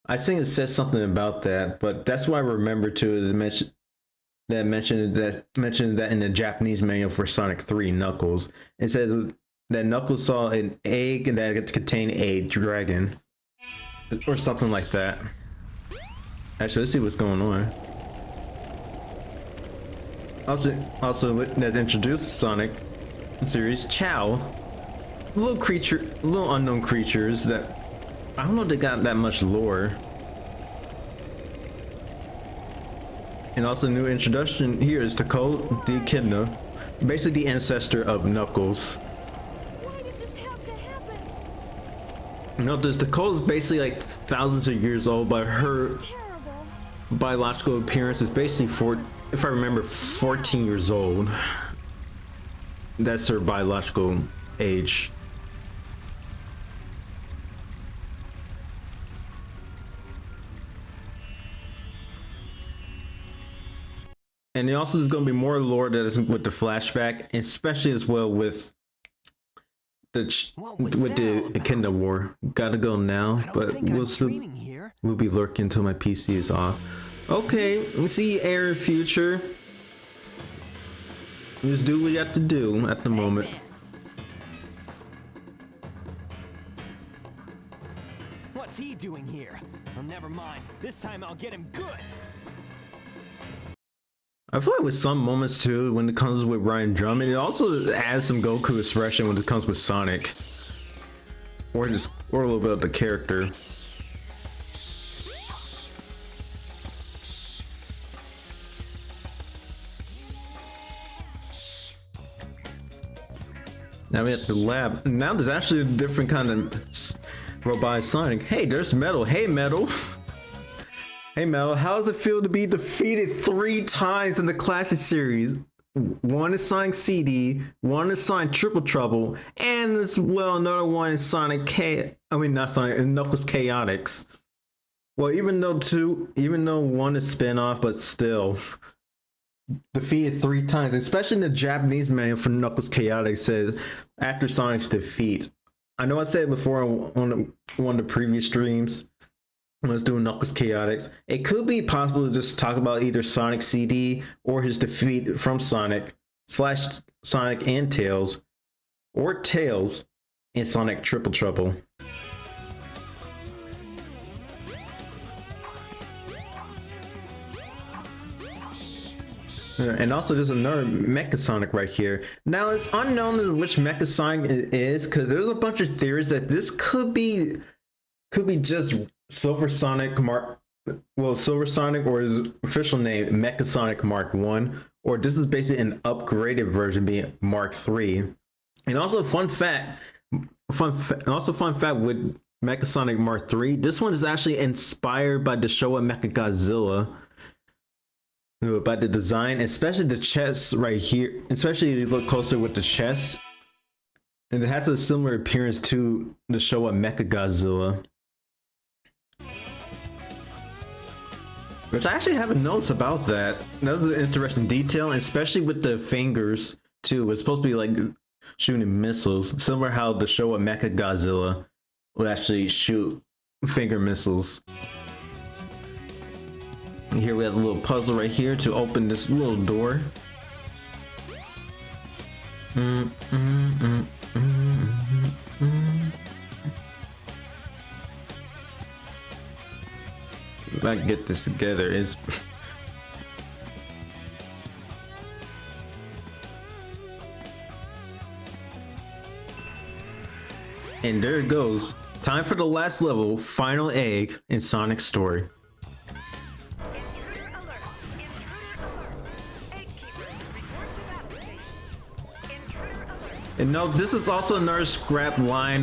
I think it says something about that, but that's what I remember too. Mentioned that in the Japanese manual for Sonic 3 Knuckles, it says that Knuckles saw an egg and that contained a dragon, or something like that. Actually, let's see what's going on. Also, let's introduce Sonic series Chow, little unknown creatures that I don't know if they got that much lore. And also, new introduction here is Takao the Echidna, basically the ancestor of Knuckles. Why did this have to happen? You know, this Takao is basically like thousands of years old, but her Terrible. biological appearance is basically, if I remember, 14 years old. That's her biological age. And also there's going to be more lore that is with the flashback, especially as well with the Echidna War. Gotta go now, but we'll be lurking until my PC is off. Okay, we see Air Future. Just do what you have to do at the moment. What's he doing here? Well, never mind. This time I'll get him good. I feel like with some moments too, when it comes with Ryan Drummond, it also adds some Goku expression when it comes with Sonic, or a little bit of the character. Now we have the lab. Now there's actually a different kind of robot Sonic. Hey, there's Metal. Hey, Metal. Hey Metal, how does it feel to be defeated 3 times in the classic series? One is Sonic CD, one is Sonic Triple Trouble, and as well another one is Knuckles Chaotix. Well, even though one is spin-off, but still defeated 3 times, especially in the Japanese manual for Knuckles Chaotix says after Sonic's defeat. I know I said it before on one of the previous streams. Let's do Knuckles Chaotix. It could be possible to just talk about either Sonic CD or his defeat from Sonic / Sonic and Tails, or Tails and Sonic Triple Trouble. And also there's another Mecha Sonic right here. Now it's unknown which Mecha Sonic it is, because there's a bunch of theories that this could be just Silver Sonic Silver Sonic, or his official name Mecha Sonic Mark 1, or this is basically an upgraded version being Mark 3. And also fun fact with Mecha Sonic Mark 3, this one is actually inspired by the Showa Mechagodzilla. By the design, especially the chest right here, especially if you look closer with the chest, and it has a similar appearance to the Showa Mechagodzilla. Which I actually haven't noticed about that. That was an interesting detail, especially with the fingers too. It's supposed to be like shooting missiles, similar how the Showa Mechagodzilla would actually shoot finger missiles. And here we have a little puzzle right here to open this little door. If I can get this together, is and there it goes. Time for the last level, final egg in Sonic's story. And no, this is also another scrap line.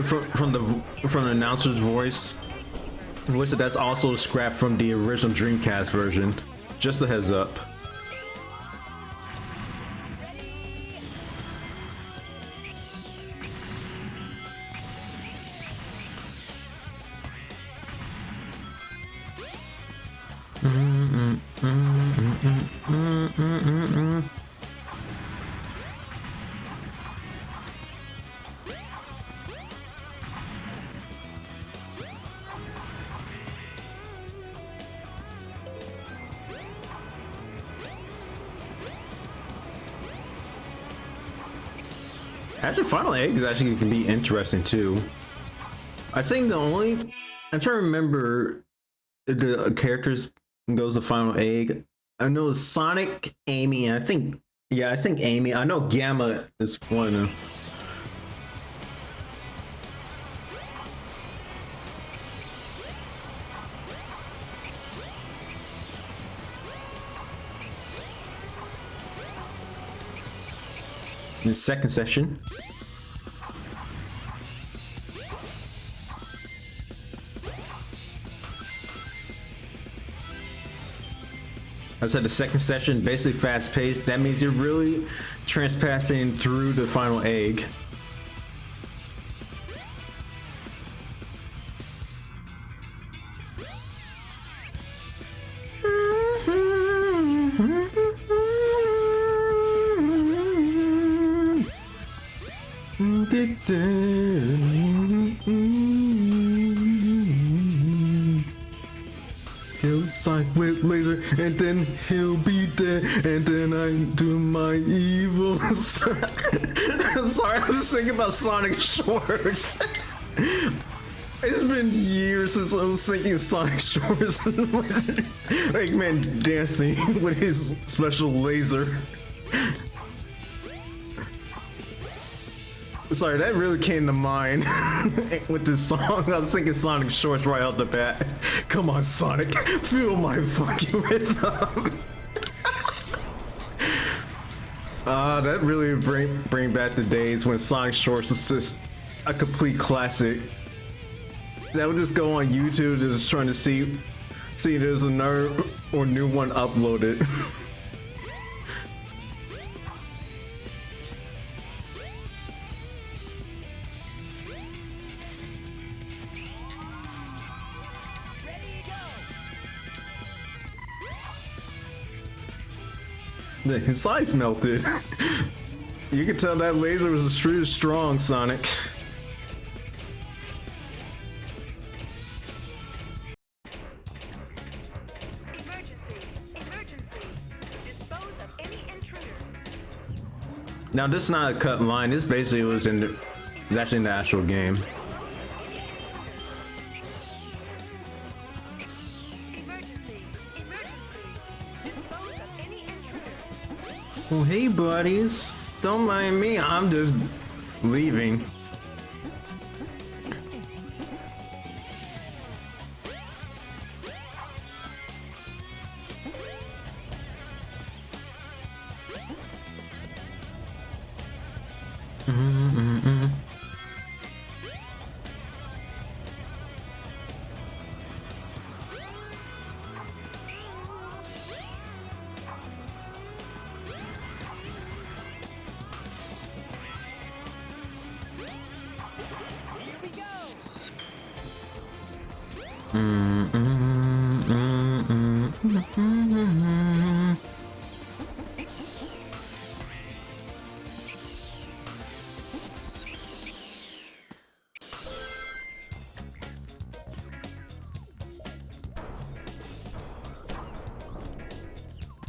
from the announcer's voice. That's also scrapped from the original Dreamcast version. Just a heads up. Actually, Final Egg is actually can be interesting too. I think I'm trying to remember if the characters goes to Final Egg. I know Sonic, Amy, and I think Amy. I know Gamma is one of them. In the second session. I said the second session, basically fast paced. That means you're really trespassing through the final egg. Kill Sonic with laser, and then he'll be dead, and then I do my evil stuff. Sorry, I was thinking about Sonic Shorts. It's been years since I was thinking Sonic Shorts with Eggman dancing with his special laser. Sorry, that really came to mind with this song. I was thinking Sonic Shorts right out the bat. Come on, Sonic, feel my fucking rhythm. That really bring back the days when Sonic Shorts was just a complete classic. That would just go on YouTube, just trying to see if there's another or new one uploaded. His sides melted. You could tell that laser was true strong, Sonic. Emergency. Dispose of any intruders. Now this is not a cut line. This basically was actually in the actual game. Well, hey buddies, don't mind me, I'm just leaving.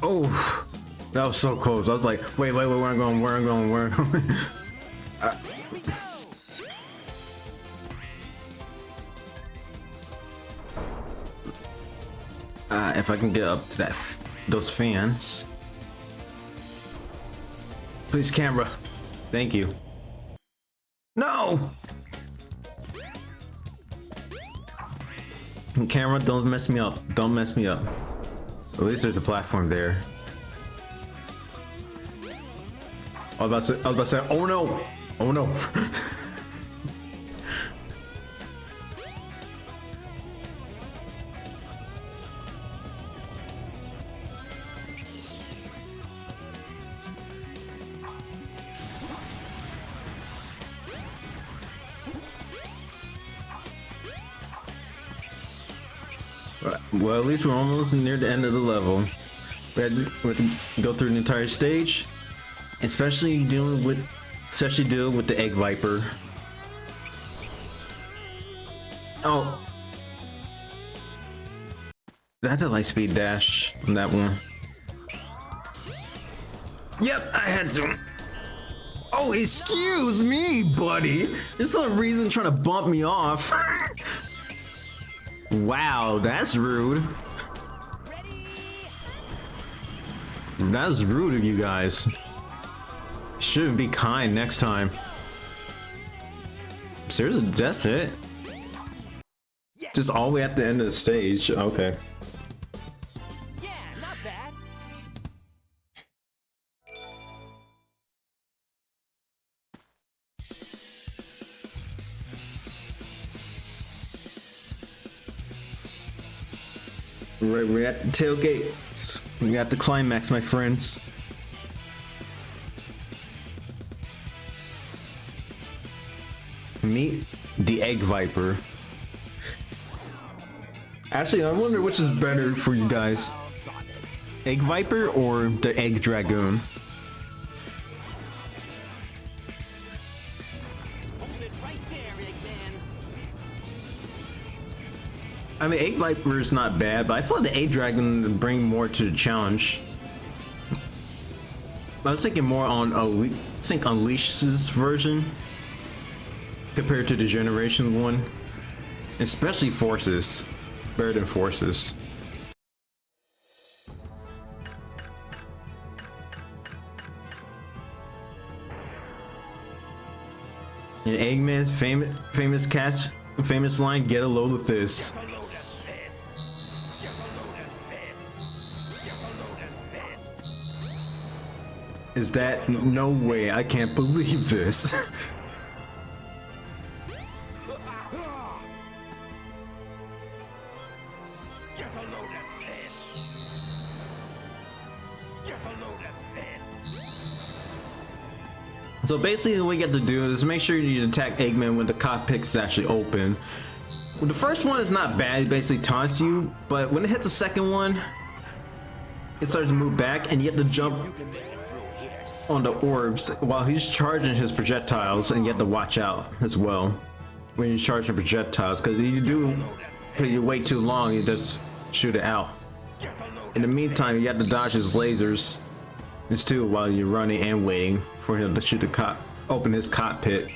Oh, that was so close. I was like, wait, where I'm going. If I can get up to those fans. Please, camera. Thank you. No! Camera, don't mess me up. Don't mess me up. At least there's a platform there. I was about to say, oh no! Oh no! Well, at least we're almost near the end of the level. We have to go through the entire stage, especially deal with the egg viper. Oh, I had to light speed dash on that one. Yep, I had to. Oh, excuse me, buddy. There's no reason trying to bump me off. Wow, that's rude. That's rude of you guys. Should be kind next time. Seriously, that's it? Just all the way at the end of the stage. Okay. Yeah, not bad. Right, we're at the tailgate. We got the climax, my friends. Meet the egg viper. Actually, I wonder which is better for you guys. Egg viper or the egg dragoon? Hold it right there, Eggman. I mean, egg viper is not bad, but I feel like the egg dragon would bring more to the challenge. I was thinking more on Unleash's version compared to the Generation one, especially Forces. Better than Forces. And Eggman's famous line, "Get a load of this." Is that no way? I can't believe this. So basically what you have to do is make sure you attack Eggman when the cockpit's actually open. Well, the first one is not bad, it basically taunts you, but when it hits the second one, it starts to move back and you have to jump on the orbs while he's charging his projectiles, and you have to watch out as well when you're charging projectiles, because if you wait too long, you just shoot it out. In the meantime, you have to dodge his lasers. This too while you're running and waiting for him to shoot the open his cockpit.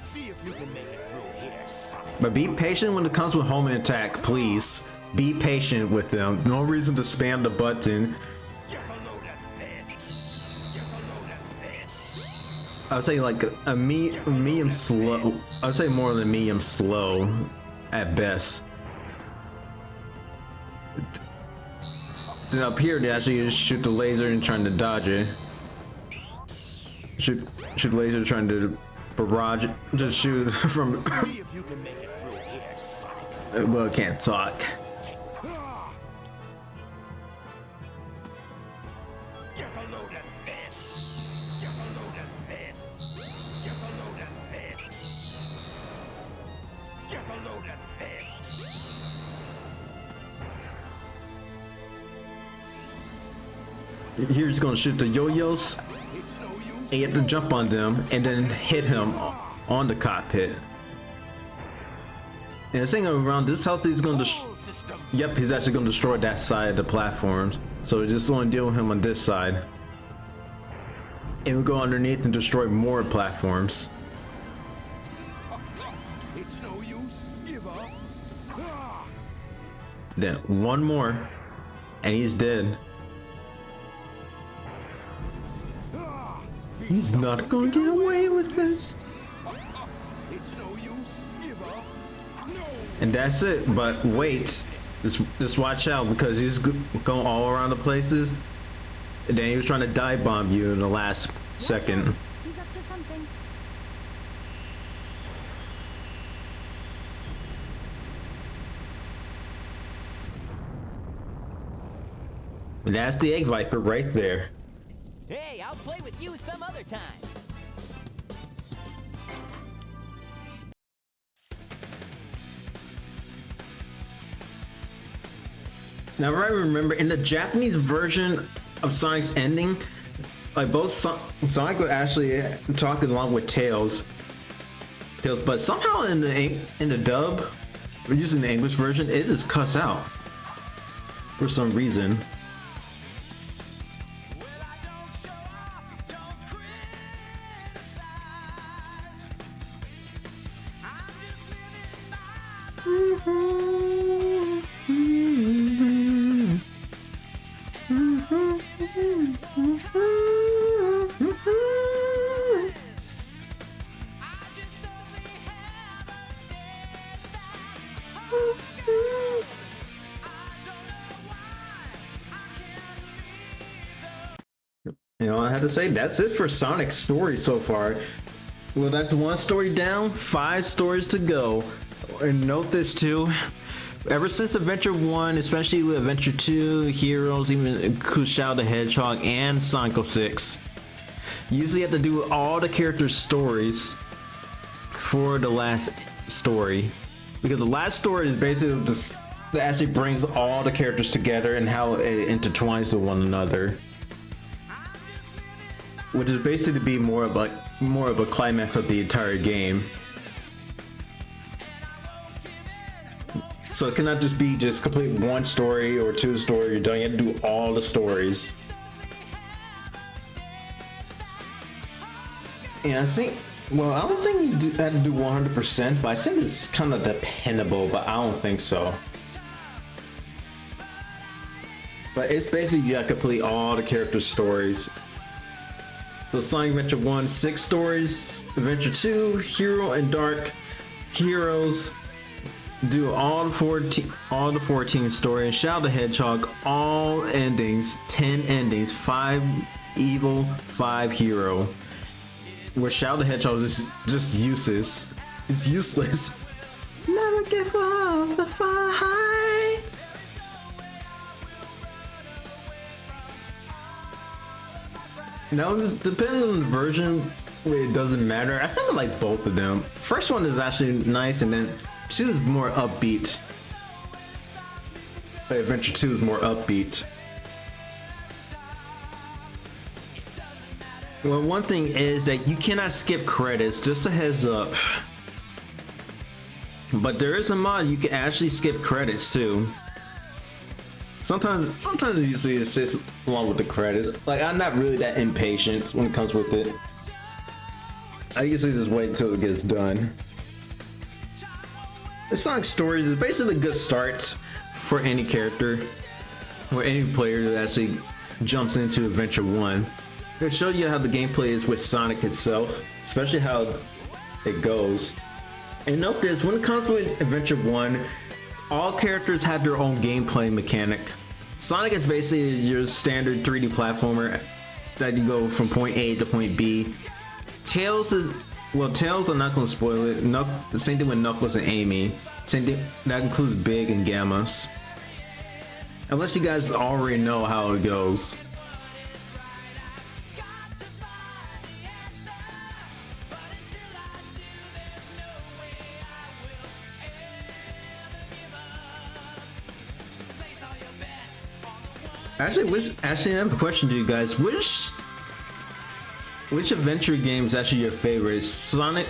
See if you can make it through here, son. But be patient when it comes with homing attack, please. Be patient with them. No reason to spam the button. I would say like a medium slow. I would say more than medium slow at best. Then up here they actually just shoot the laser and trying to dodge it. Shoot laser trying to barrage it. Just shoot from See if you can make it through here, Sonic. well, I can't talk. Get a load of this. Get a load of this. Get a load of this. Get a load of this. You're just gonna shoot the yo-yos, It's no use. and you have to jump on them and then hit him on the cockpit. And the thing around this health, he's gonna System. yep, he's actually gonna destroy that side of the platforms. So we're just gonna deal with him on this side. And we'll go underneath and destroy more platforms. It's no use. Give up. Ah! Then one more, and he's dead. Ah! He's not gonna get away with this. It's no use. Give up. No. And that's it. But wait, just watch out, because he's going all around the places. And then he was trying to dive bomb you in the last second. He's up to something. And that's the egg viper right there. Hey, I'll play with you some other time. Now, I remember in the Japanese version of Sonic's ending, like both Sonic would actually talk along with Tails, but somehow in the dub, we're using the English version, it just cuts out for some reason. You know, I had to say that's it for Sonic's story so far. Well, that's one story down, 5 stories to go. And note this too. Ever since Adventure 1, especially with Adventure 2, Heroes, even Kushao the Hedgehog, and Sonic 06, you usually have to do all the characters' stories for the last story. Because the last story is basically just that actually brings all the characters together and how it intertwines with one another. Which is basically to be more of a climax of the entire game. So it cannot just be complete one story or 2 stories, you're done. You have to do all the stories. And I think, well, I don't think you have to do 100%, but I think it's kind of dependable, but I don't think so. But it's basically you gotta complete all the characters' stories. So Sonic Adventure 1, 6 stories. Adventure 2, Hero and Dark Heroes, do all the 14 stories. Shadow the Hedgehog, all endings, 10 endings, 5 evil, 5 hero. Where Shadow the Hedgehog is just useless. It's useless. Never give up the fight. Now, depending on the version, it doesn't matter. I think I like both of them. First one is actually nice, and then 2 is more upbeat. Adventure 2 is more upbeat. Well, one thing is that you cannot skip credits, just a heads up. But there is a mod you can actually skip credits too. Sometimes you see it sits along with the credits. Like, I'm not really that impatient when it comes with it. I usually just wait until it gets done. The Sonic story is basically a good start for any character or any player that actually jumps into Adventure 1. It'll show you how the gameplay is with Sonic itself, especially how it goes. And note this, when it comes with Adventure 1, all characters have their own gameplay mechanic. Sonic is basically your standard 3D platformer that you go from point A to point B. Tails is, well, Tails, I'm not going to spoil it. The same thing with Knuckles and Amy. Same thing, that includes Big and Gammas. Unless you guys already know how it goes. Actually, I have a question to you guys. Which adventure game is actually your favorite? Sonic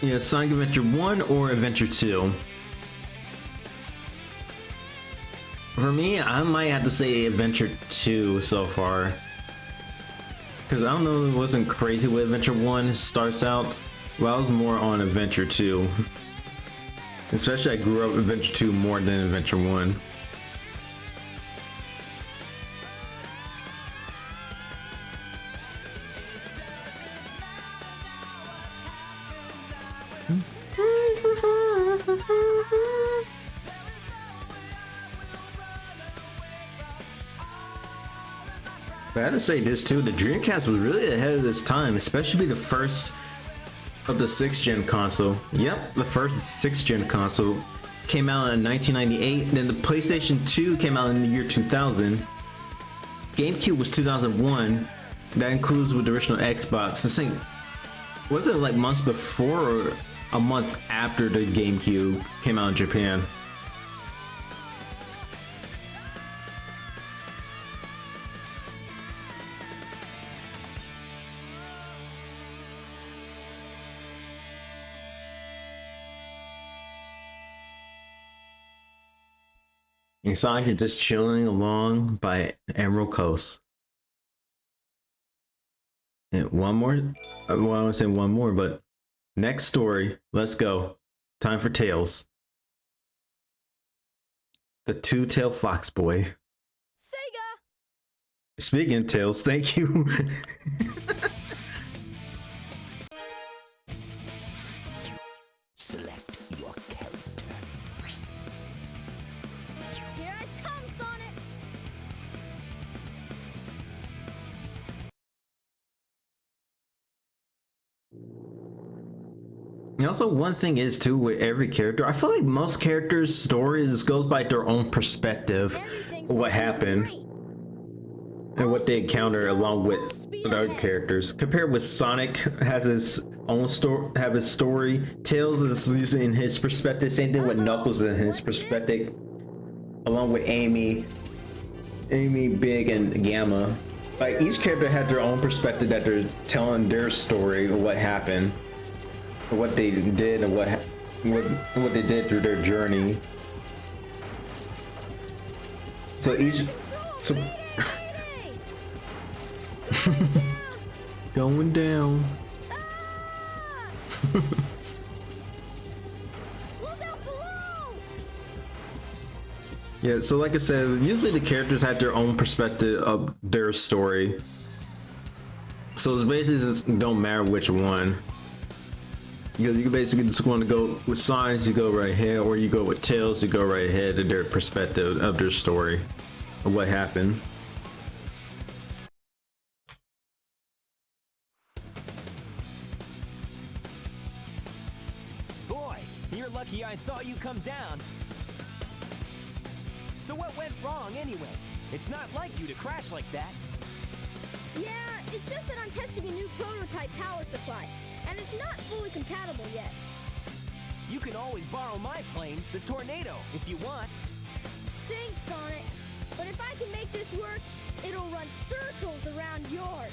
Adventure 1 or Adventure 2? For me, I might have to say Adventure 2 so far. Because I don't know, it wasn't crazy with Adventure 1 it starts out. Well, I was more on Adventure 2. Especially I grew up Adventure 2 more than Adventure 1. But I had to say this too, the Dreamcast was really ahead of its time, especially the first of the 6th gen console. Yep, the first 6th gen console came out in 1998, then the PlayStation 2 came out in the year 2000. GameCube was 2001, that includes with the original Xbox. The same, was it like months before or a month after the GameCube came out in Japan? And Sonic is just chilling along by Emerald Coast. And one more, well, I want to say one more, but next story, let's go. Time for Tails. The two-tailed fox boy. Sega! Speaking of Tails, thank you. Select your character. Here I come, Sonic! And also, one thing is too with every character, I feel like most characters' stories goes by their own perspective, Everything's what working happened great. and what they encounter along with the other characters. Compared with Sonic has his own story, have his story. Tails is using his perspective. Same thing with Knuckles in his perspective, along with Amy, Big, and Gamma. Like each character had their own perspective that they're telling their story of what happened, what they did, and what they did through their journey. So each going down. Look out below! Yeah, so like I said, usually the characters have their own perspective of their story. So it's basically just don't matter which one. You basically just want to go with Sonic, you go right ahead, or you go with Tails, you go right ahead to their perspective of their story, of what happened. Boy, you're lucky I saw you come down. So what went wrong anyway? It's not like you to crash like that. Yeah, it's just that I'm testing a new prototype power supply, and it's not fully compatible yet. You can always borrow my plane, the Tornado, if you want. Thanks, Sonic. But if I can make this work, it'll run circles around yours.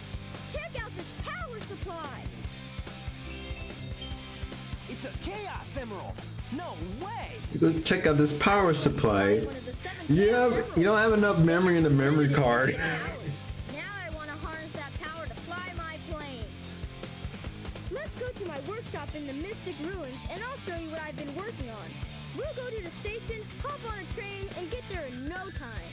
Check out this power supply. It's a Chaos Emerald. No way. You go check out this power supply. One of the 7 You don't have enough memory in the memory card. Now I want to harness that power to fly my plane. Let's go to my workshop in the Mystic Ruins, and I'll show you what I've been working on. We'll go to the station, hop on a train, and get there in no time.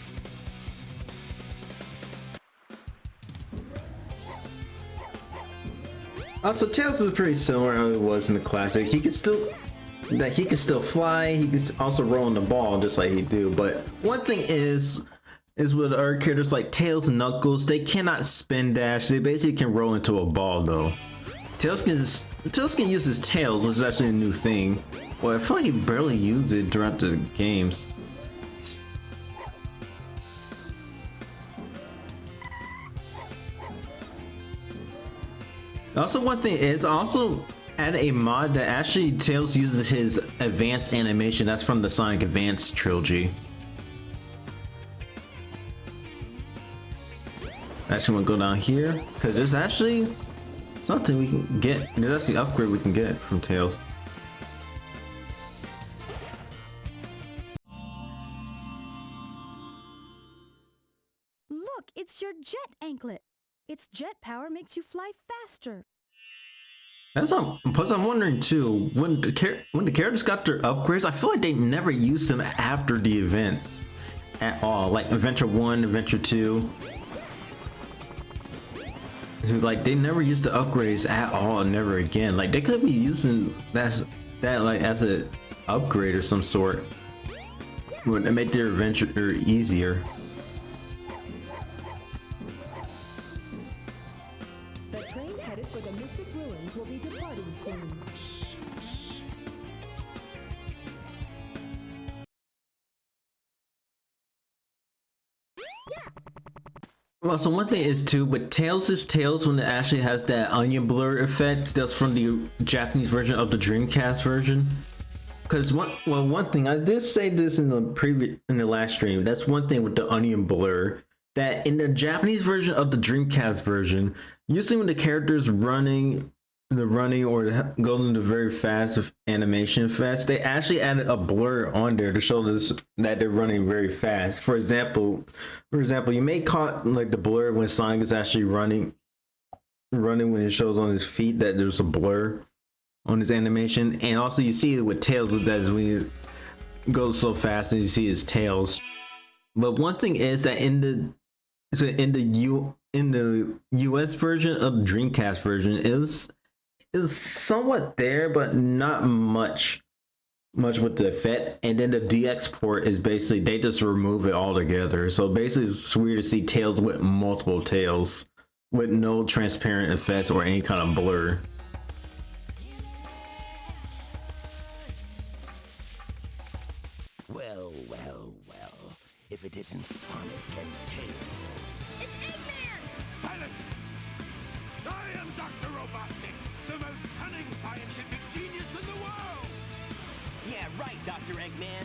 Also, Tails is pretty similar to how it was in the classic. He can still fly. He can also roll on the ball just like he do. But one thing is with our characters like Tails and Knuckles, they cannot spin dash. They basically can roll into a ball though. Tails can use his tails, which is actually a new thing. Well, I feel like he barely used it throughout the games. Also, one thing is also add a mod that actually Tails uses his advanced animation. That's from the Sonic Advance trilogy. Actually, we'll go down here because there's actually something we can get. There's actually an upgrade we can get from Tails. Look, it's your jet anklet. Its jet power makes you fly faster. Plus I'm wondering too, when the characters got their upgrades, I feel like they never used them after the events at all. Like Adventure 1, Adventure 2. Like they never used the upgrades at all, never again. Like they could be using that like as an upgrade or some sort. Would make their adventure easier. The train headed for the Mystic Ruins will be departing soon. Well, so one thing is too, but Tails when it actually has that onion blur effect. That's from the Japanese version of the Dreamcast version. Because one thing I did say this in the last stream. That's one thing with the onion blur. That in the Japanese version of the Dreamcast version, usually when the character's running the running or going to very fast animation fast, they actually added a blur on there to show this that they're running very fast. For example, you may caught like the blur when Sonic is actually running when it shows on his feet that there's a blur on his animation, and also you see it with Tails that is when he goes so fast and you see his tails. But one thing is that in the US version of the Dreamcast version is somewhat there, but not much with the effect. And then the DX port is basically they just remove it altogether. So basically it's weird to see Tails with multiple tails with no transparent effects or any kind of blur. Well, well, well. If it isn't Sonic and Tails. It's Eggman! Silence! I am Dr. Robotnik, the most cunning scientific genius in the world! Yeah, right, Dr. Eggman.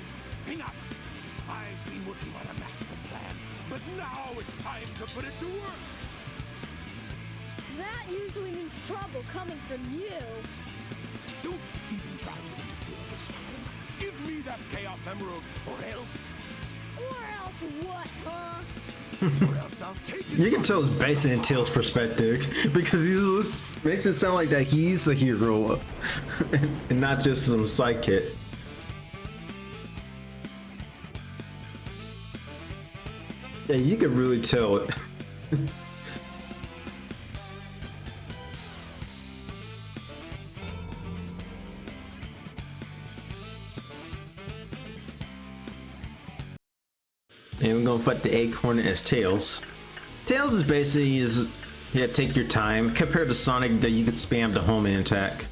Enough! I've been working on a master plan, but now it's time to put it to work! That usually means trouble coming from you. Don't even try to interfere this time. Give me that Chaos Emerald, or else... Or else what, huh? or else I'll take it. You can tell it's based in Tails' perspective because he makes it sound like that he's a hero and not just some sidekick. Yeah, you can really tell it. And we're gonna fight the egg hornet as Tails. Tails is basically take your time compared to Sonic that you can spam the homing attack.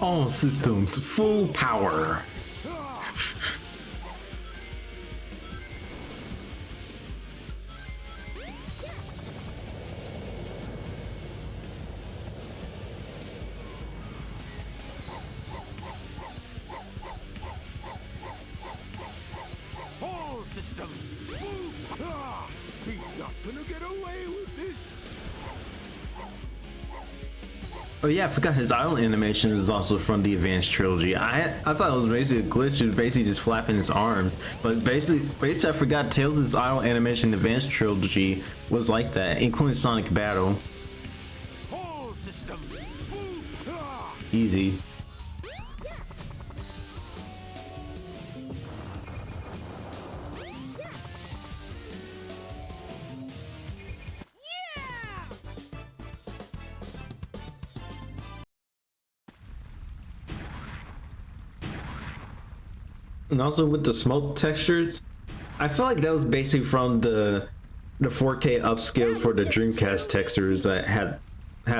All systems full power. All systems move! Ah, he's not gonna get away with this! Oh yeah, I forgot his island animation is also from the Advanced Trilogy. I thought it was basically a glitch, it was basically just flapping his arms. But basically I forgot Tails' island animation in the Advanced Trilogy was like that, including Sonic Battle. All systems move! Ah! Easy. And also with the smoke textures, I feel like that was basically from the 4K upscale for the Dreamcast textures that had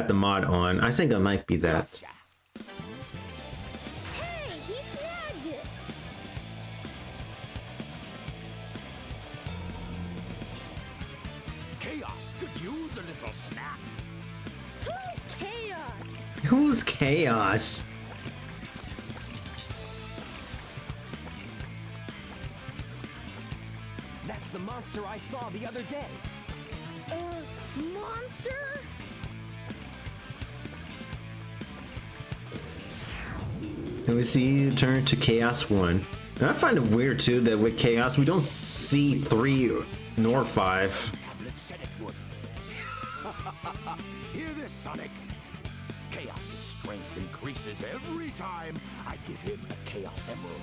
the mod on. I think it might be that. Hey, he snagged it! Chaos could use a little snap. Who's Chaos? Who's Chaos? That's the monster I saw the other day. Monster? And we see you turn to Chaos 1. And I find it weird too that with Chaos we don't see 3 nor 5. Tablet said it would. Hear this, Sonic. Chaos's strength increases every time I give him a Chaos Emerald.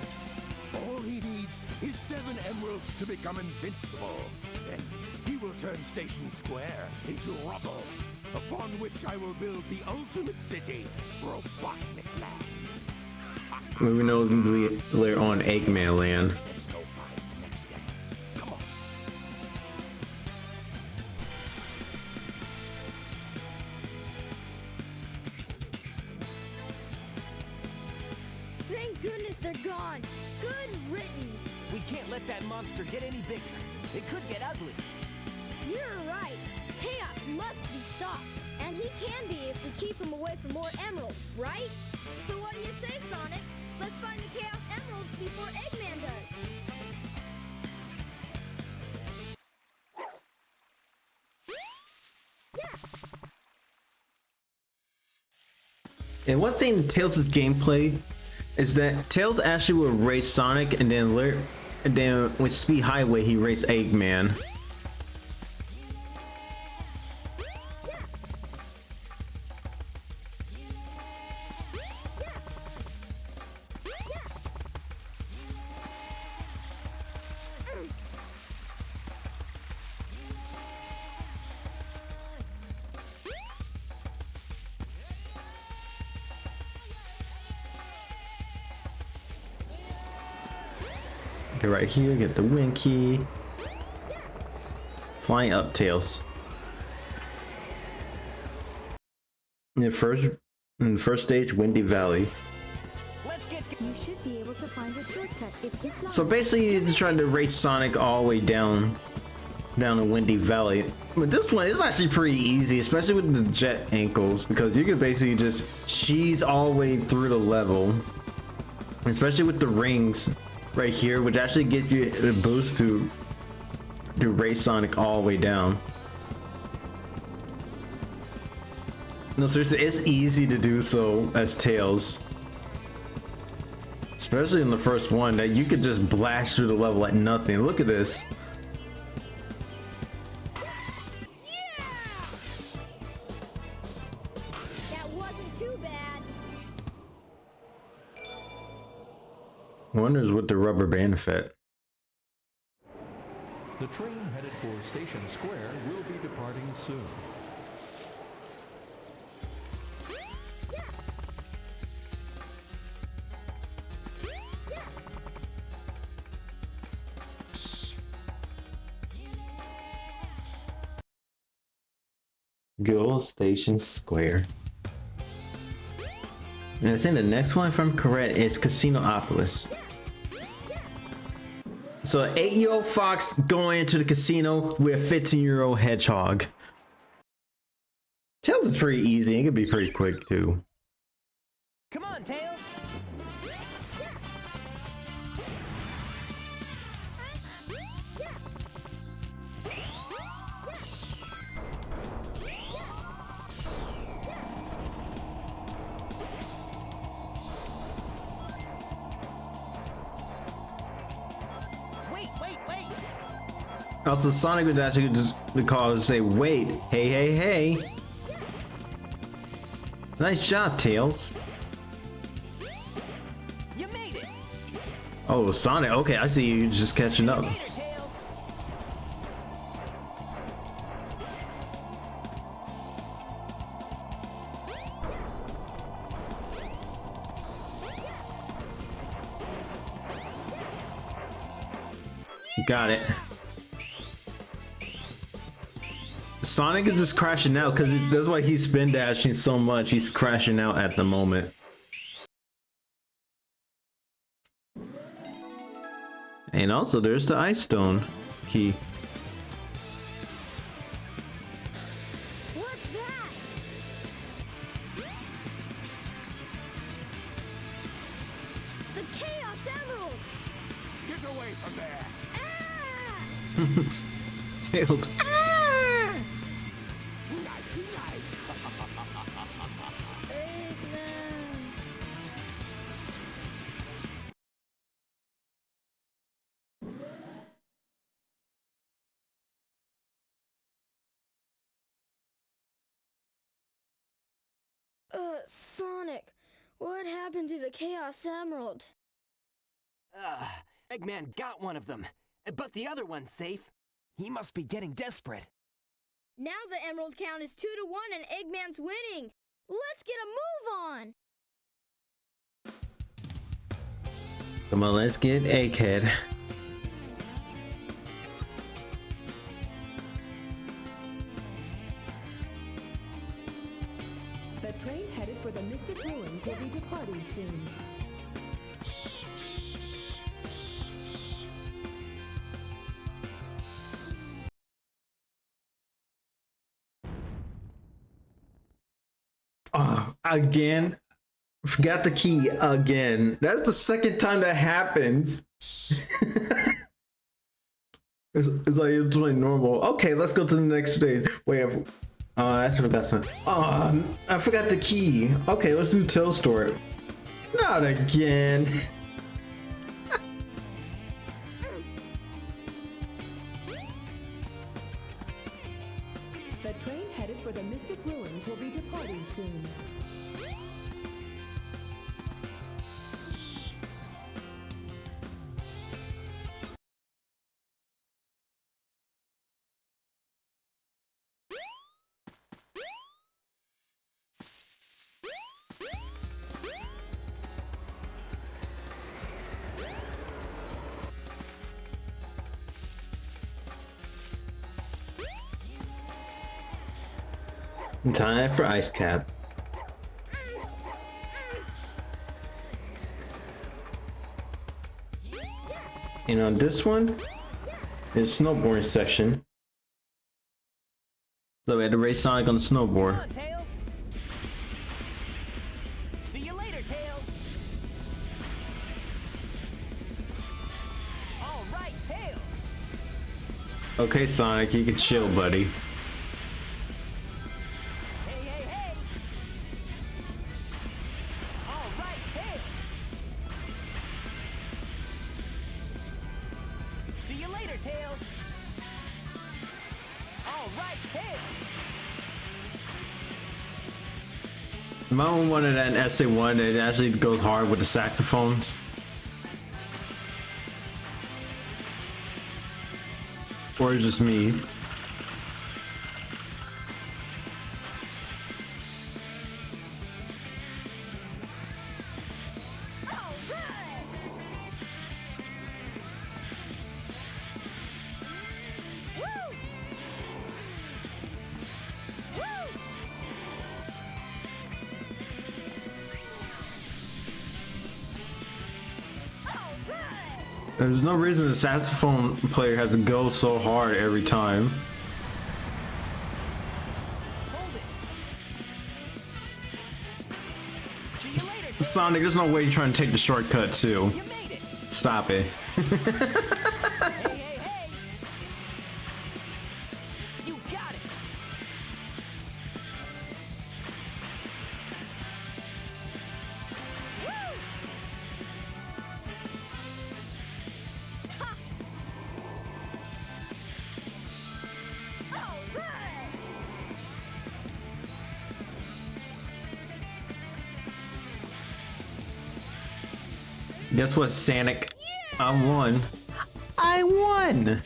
All he needs is 7 emeralds to become invincible. Then he will turn Station Square into rubble, upon which I will build the ultimate city, Robotnik Land. We know later on Eggman Land. Let's go find the next emerald. Come on. Thank goodness they're gone. Good riddance. We can't let that monster get any bigger. It could get ugly. You're right. Chaos must be stopped. And he can be if we keep him away from more emeralds, right? So what do you say, Sonic? Let's find the Chaos Emeralds before Eggman does. And one thing in Tails' gameplay is that Tails actually will race Sonic, and then with Speed Highway he raced Eggman. Okay, right here, get the win key. Flying up, Tails. In the first stage, Windy Valley. You should be able to find a shortcut if you fly. So basically, you're trying to race Sonic all the way down to Windy Valley. But this one is actually pretty easy, especially with the jet ankles, because you can basically just cheese all the way through the level. Especially with the rings right here, which actually gives you a boost to race Sonic all the way down. No, seriously, it's easy to do so as Tails. Especially in the first one, that you could just blast through the level like nothing. Look at this. That wasn't too bad. Wonders what the rubber band effect. The train headed for Station Square will be departing soon. Go Station Square. And I think the next one, if I'm correct, is Casinopolis. So an 8-year-old fox going into the casino with a 15-year-old hedgehog. Tails is pretty easy. It could be pretty quick too. Come on, Tails! Also, Sonic would actually just call to say, wait, hey. Nice job, Tails. You made it! Oh, Sonic, okay, I see you just catching up. Later, Tails! Got it. Sonic is just crashing out because that's why he's spin dashing so much. He's crashing out at the moment. And also there's the Ice Stone key. What's that? The Chaos Emerald! Get away from there! Ah! Failed. Nighty night! Eggman. Sonic, what happened to the Chaos Emerald? Eggman got one of them, but the other one's safe. He must be getting desperate. Now the emerald count is 2-1 and Eggman's winning. Let's get a move on. Come on, let's get Egghead. The train headed for the Mystic Ruins will be departing soon. Oh, again, Forgot the key again. That's the second time that happens. It's like it's like normal. Okay, let's go to the next stage. Wait, I actually forgot something. Oh, I forgot the key. Okay, let's do Tail Store. Not again. The train headed for the Mystic Ruins will be departing soon. Time for Ice Cap. And on this one is snowboarding section. So we had to race Sonic on the snowboard. Come on, Tails. See you later, Tails. All right, Tails. Okay, Sonic, you can chill, buddy. Hey, hey, hey. All right, Tails. See you later, Tails. All right, Tails. My own one of that SA1, it actually goes hard with the saxophones. Or it's just me. There's no reason the saxophone player has to go so hard every time. Hold it. See you later, Tails. Sonic, there's no way you're trying to take the shortcut too. You made it. Stop it. Hey, hey, hey. You got it. Guess what, Sonic? I won. I won!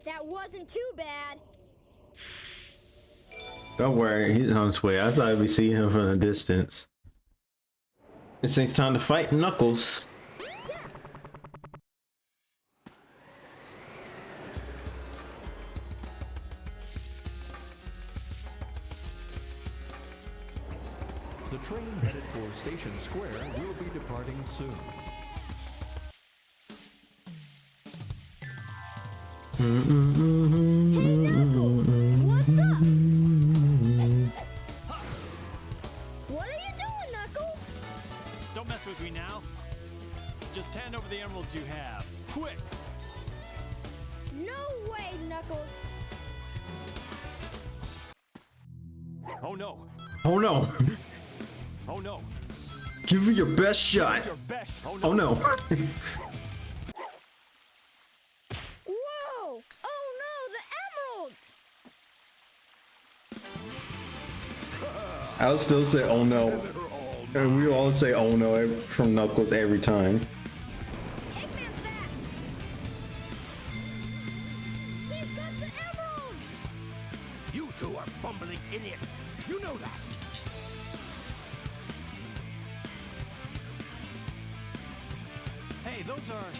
That wasn't too bad. Don't worry, he's on his way. I thought we see him from a distance. It seems time to fight Knuckles. The train headed for Station Square will be departing soon. What's up? What are you doing, Knuckles? Don't mess with me now. Just hand over the emeralds you have. Quick! No way, Knuckles. Oh no! Oh no! Oh no! Give me your best shot! Your best! Oh no! Oh no! Whoa! Oh no, the emeralds! I'll still say oh no. And we all say oh no from Knuckles every time. Eggman's back! He's got the emeralds! You two are bumbling idiots. You know that. Hey, those are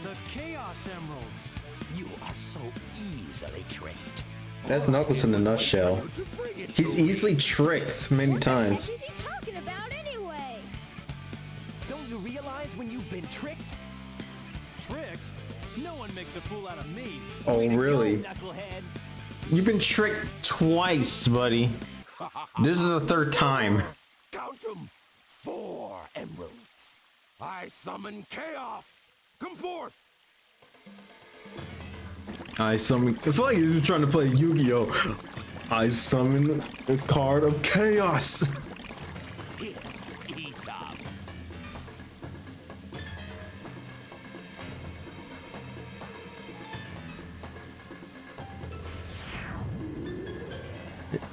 the Chaos Emeralds. You are so easily tricked. That's Knuckles in a nutshell. He's easily tricked many times. What the heck is he talking about anyway? Don't you realize when you've been tricked? Tricked? No one makes a fool out of me. Oh Way to go, really? Knucklehead. You've been tricked twice, buddy. This is the third time. Count them. 4 emeralds. I summon chaos. Come forth. I summon. I feel like he's trying to play Yu-Gi-Oh! I summon the card of chaos. Here, eat up.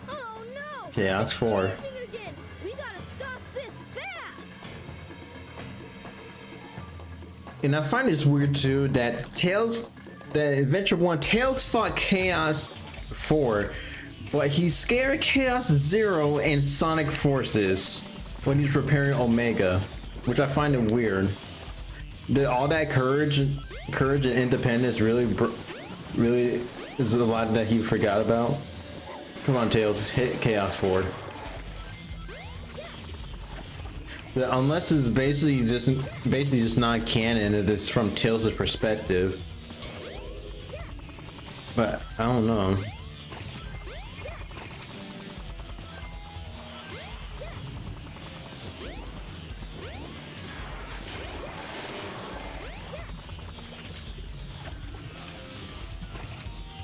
Oh no! Chaos 4. Changing again. We gotta stop this fast. And I find this weird too that Adventure 1, Tails fought Chaos 4, but he's scared of Chaos 0 and Sonic Forces when he's repairing Omega, which I find it weird. Did all that courage and independence really is a lot that he forgot about? Come on, Tails, hit Chaos 4. Unless it's basically just not canon, if it's from Tails' perspective. But I don't know.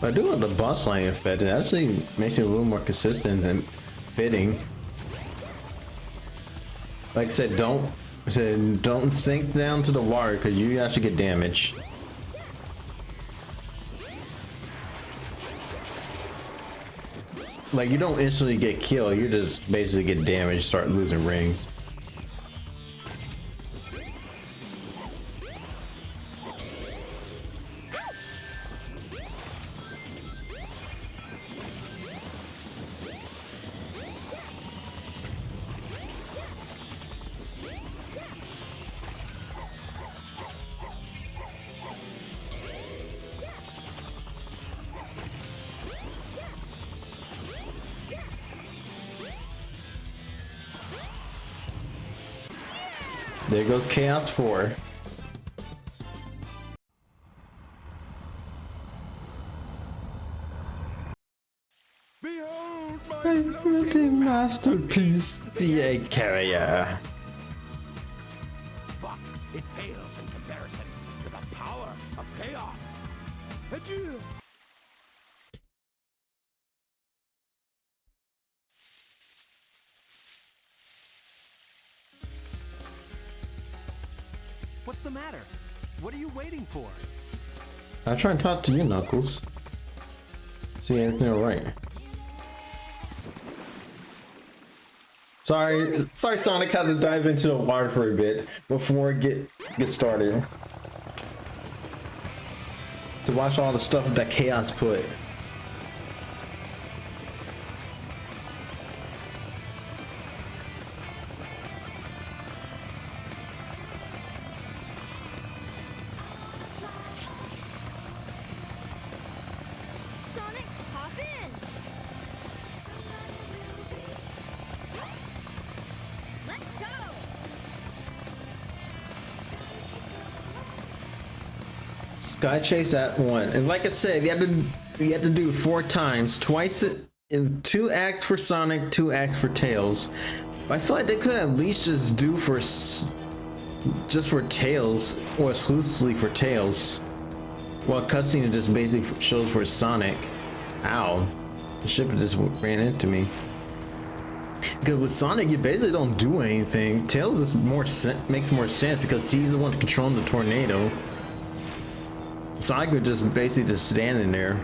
But I do love the boss line effect. It actually makes it a little more consistent and fitting. Like I said, don't sink down to the water because you actually get damaged. Like, you don't instantly get killed, you just basically get damaged, start losing rings. There goes Chaos 4. Behold my masterpiece, the egg carrier. But it pales in comparison to the power of chaos. Adieu. What's the matter? What are you waiting for? I'll try and talk to you, Knuckles. See anything alright. Sorry, Sonic had to dive into the water for a bit before it get started. To watch all the stuff that Chaos put. Sonic, hop in. Let's go. Sky Chase at 1, and like I said, you had to do it 4 times, twice in 2 acts for Sonic, 2 acts for Tails. But I feel like they could at least just do just for Tails, or exclusively for Tails, while cutscene just basically shows for Sonic. Ow, the ship just ran into me. Because with Sonic, you basically don't do anything. Tails is makes more sense because he's the one controlling the tornado. Sonic would just basically just standing there.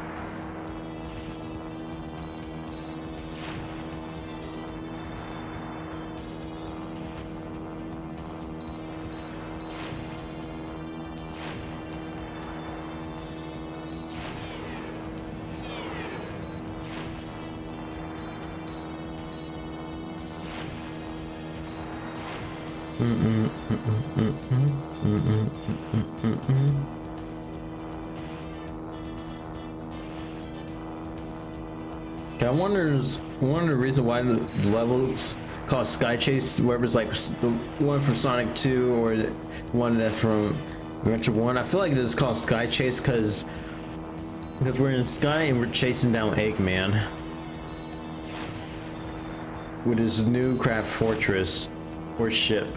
I wonder one of the reasons why the levels called Sky Chase, whether it's like the one from Sonic 2 or the one that's from Adventure 1. I feel like it is called Sky Chase because Because we're in the sky and we're chasing down Eggman with his new craft fortress or ship.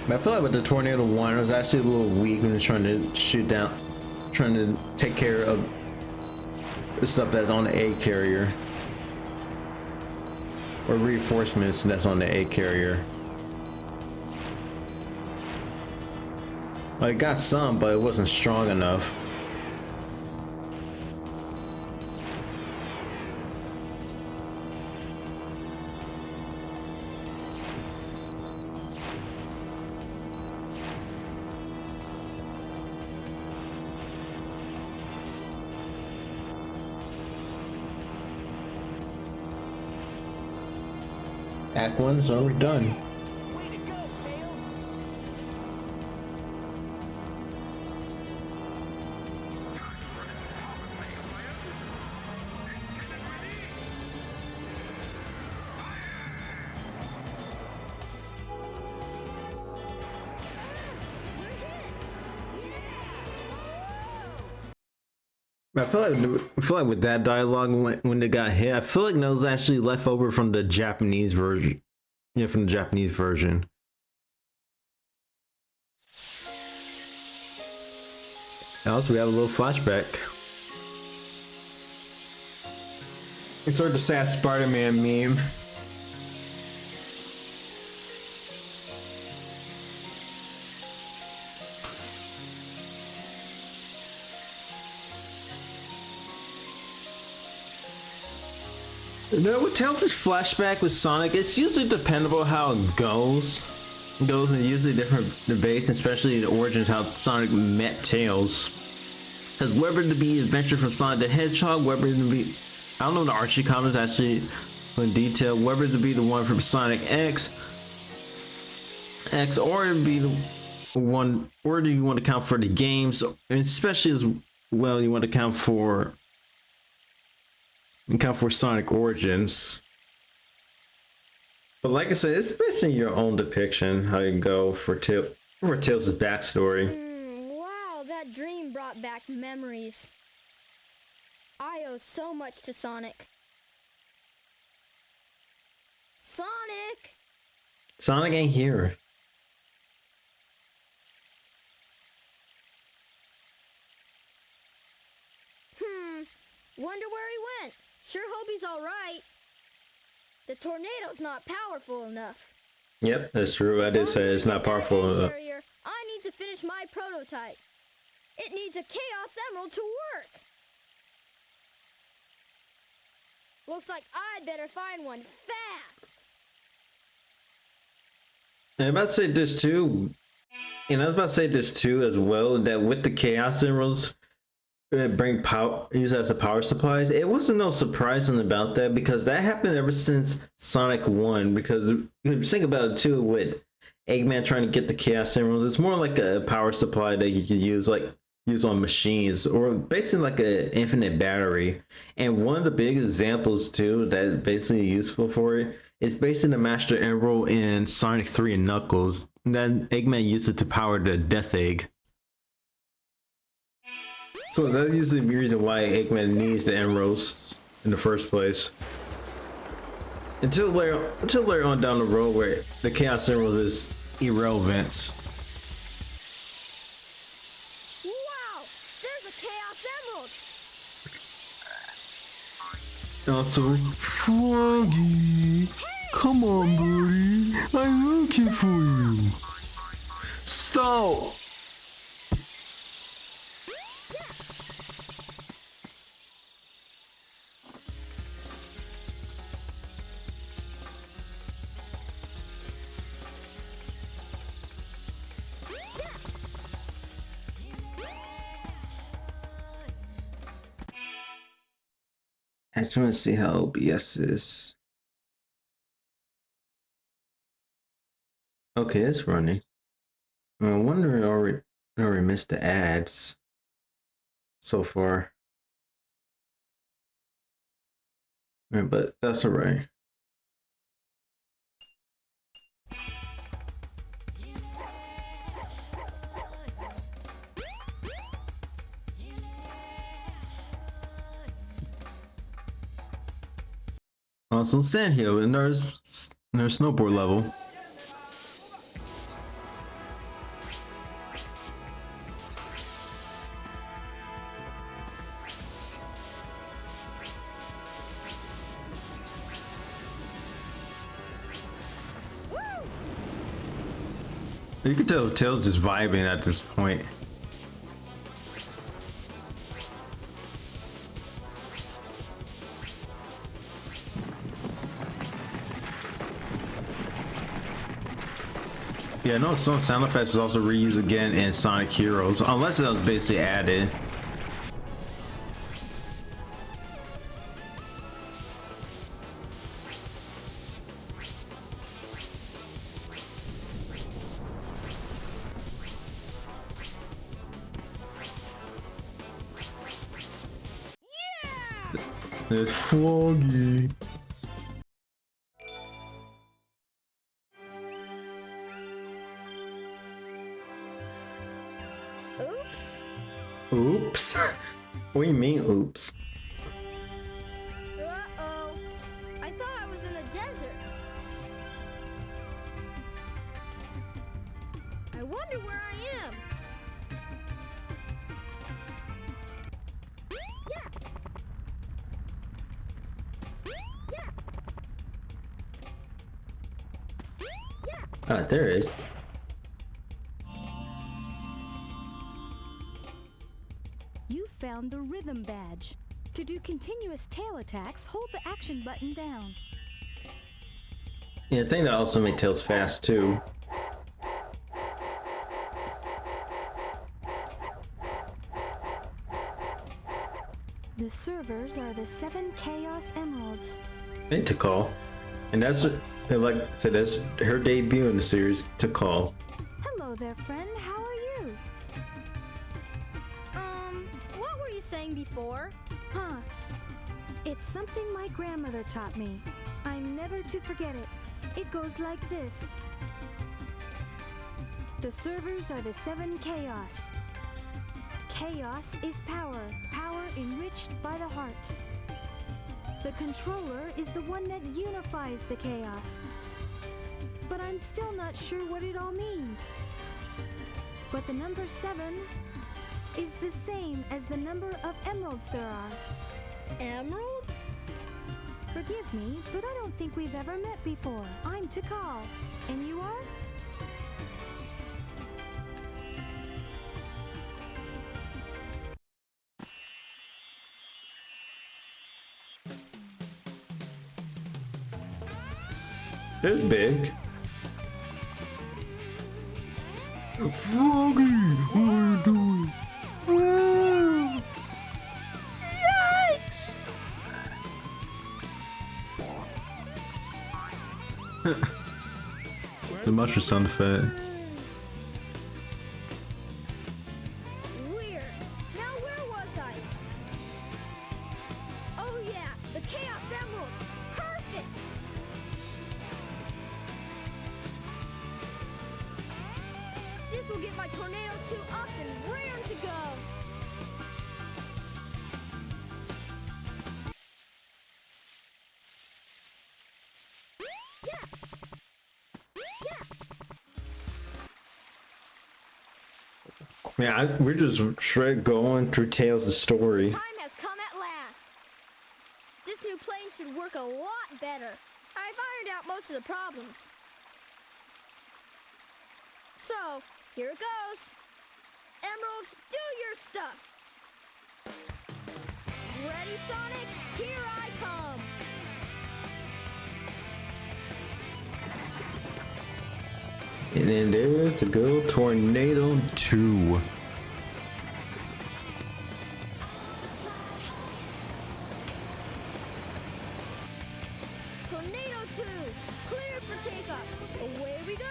But I feel like with the Tornado 1, it was actually a little weak when it was trying to shoot down, trying to take care of the stuff that's on the A carrier. Or reinforcements that's on the A carrier. Like, it got some, but it wasn't strong enough. Act 1, so we're done. Way to go, Tails! I feel like with that dialogue when they got hit, I feel like that was actually left over from the Japanese version. Yeah, from the Japanese version. Also, we have a little flashback. It's sort of the sad Spider-Man meme. No, with Tails' flashback with Sonic, it's usually dependable how it goes. It goes in usually different debates, especially the origins how Sonic met Tails. Because whether to be adventure from Sonic the Hedgehog, whether to be, I don't know the Archie comics actually in detail, whether to be the one from Sonic X, or to be the one, or do you want to count for the games, and especially as well you want to count for Sonic Origins. But like I said, it's based on your own depiction how you go for Tails' backstory. Wow, that dream brought back memories. I owe so much to Sonic. Sonic! Sonic ain't here. Wonder where he went. Sure hope he's all right. The tornado's not powerful enough. Yep, that's true. I did say it's not powerful enough. I need to finish my prototype. It needs a Chaos Emerald to work. Looks like I'd better find one fast. And I'm about to say this too. And I was about to say this too as well, that with the Chaos Emeralds, bring power, use as a power supplies. It wasn't no surprising about that because that happened ever since Sonic 1. Because think about it too, with Eggman trying to get the Chaos Emeralds, it's more like a power supply that you can use on machines, or basically like an infinite battery. And one of the big examples too that basically useful for it is basically the Master Emerald in Sonic 3 and Knuckles. And then Eggman used it to power the Death Egg. So that's usually the reason why Eggman needs the emeralds in the first place. Until later on down the road where the Chaos Emerald is irrelevant. Wow! There's a Chaos Emerald! Also, Froggy! Come on, buddy! I'm looking for you! Stop! I just want to see how OBS is. Okay, it's running. I wonder already missed the ads so far. Yeah, but that's alright. Also, Sandhill and there's snowboard level. You can tell Tails just vibing at this point. Yeah, no, some sound effects was also reused again in Sonic Heroes, unless that was basically added. It's foggy. Oops. What do you mean, oops? Uh-oh. I thought I was in the desert. I wonder where I am. Ah, there it is. You found the rhythm badge. To do continuous tail attacks, hold the action button down. Yeah, I think that also makes Tails fast too. The servers are the 7 Chaos Emeralds. And Tikal. And that's what, like I said, that's her debut in the series, Tikal. Hello there, friend. How are you? What were you saying before? Huh. It's something my grandmother taught me. I'm never to forget it. It goes like this. The servers are the 7 Chaos. Chaos is power, power enriched by the heart. The controller is the one that unifies the chaos. But I'm still not sure what it all means. But the number 7 is the same as the number of emeralds there are. Emeralds? Forgive me, but I don't think we've ever met before. I'm Tikal. And you are? It's big. Froggy, what are you doing? Ah! Yikes! The mushroom sound effect. Weird. Now where was I? Oh yeah, the Chaos Emerald. Perfect! This will get my Tornado 2 up and raring to go. Man, we're just straight going through Tails' story. Time has come at last. This new plane should work a lot better. I've ironed out most of the problems. So, here it goes. Emerald, do your stuff. Ready, Sonic? Here I come. And then there's the good Tornado 2. Tornado 2, clear for takeoff. Away we go.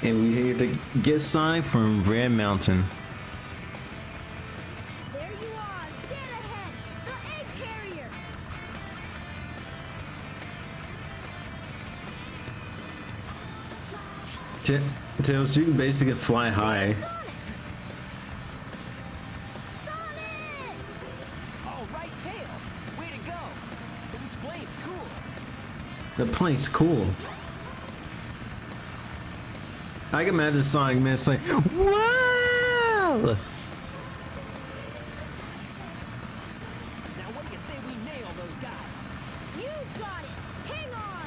And we here to get Sonic from Red Mountain. There you are! Stand ahead! The egg carrier! Tails, you can basically fly high. All right, Tails. Way to go. This plane's cool. The plane's cool. I can imagine Sonic Mist like, wow! Now what do you say we nail those guys? You got it! Hang on!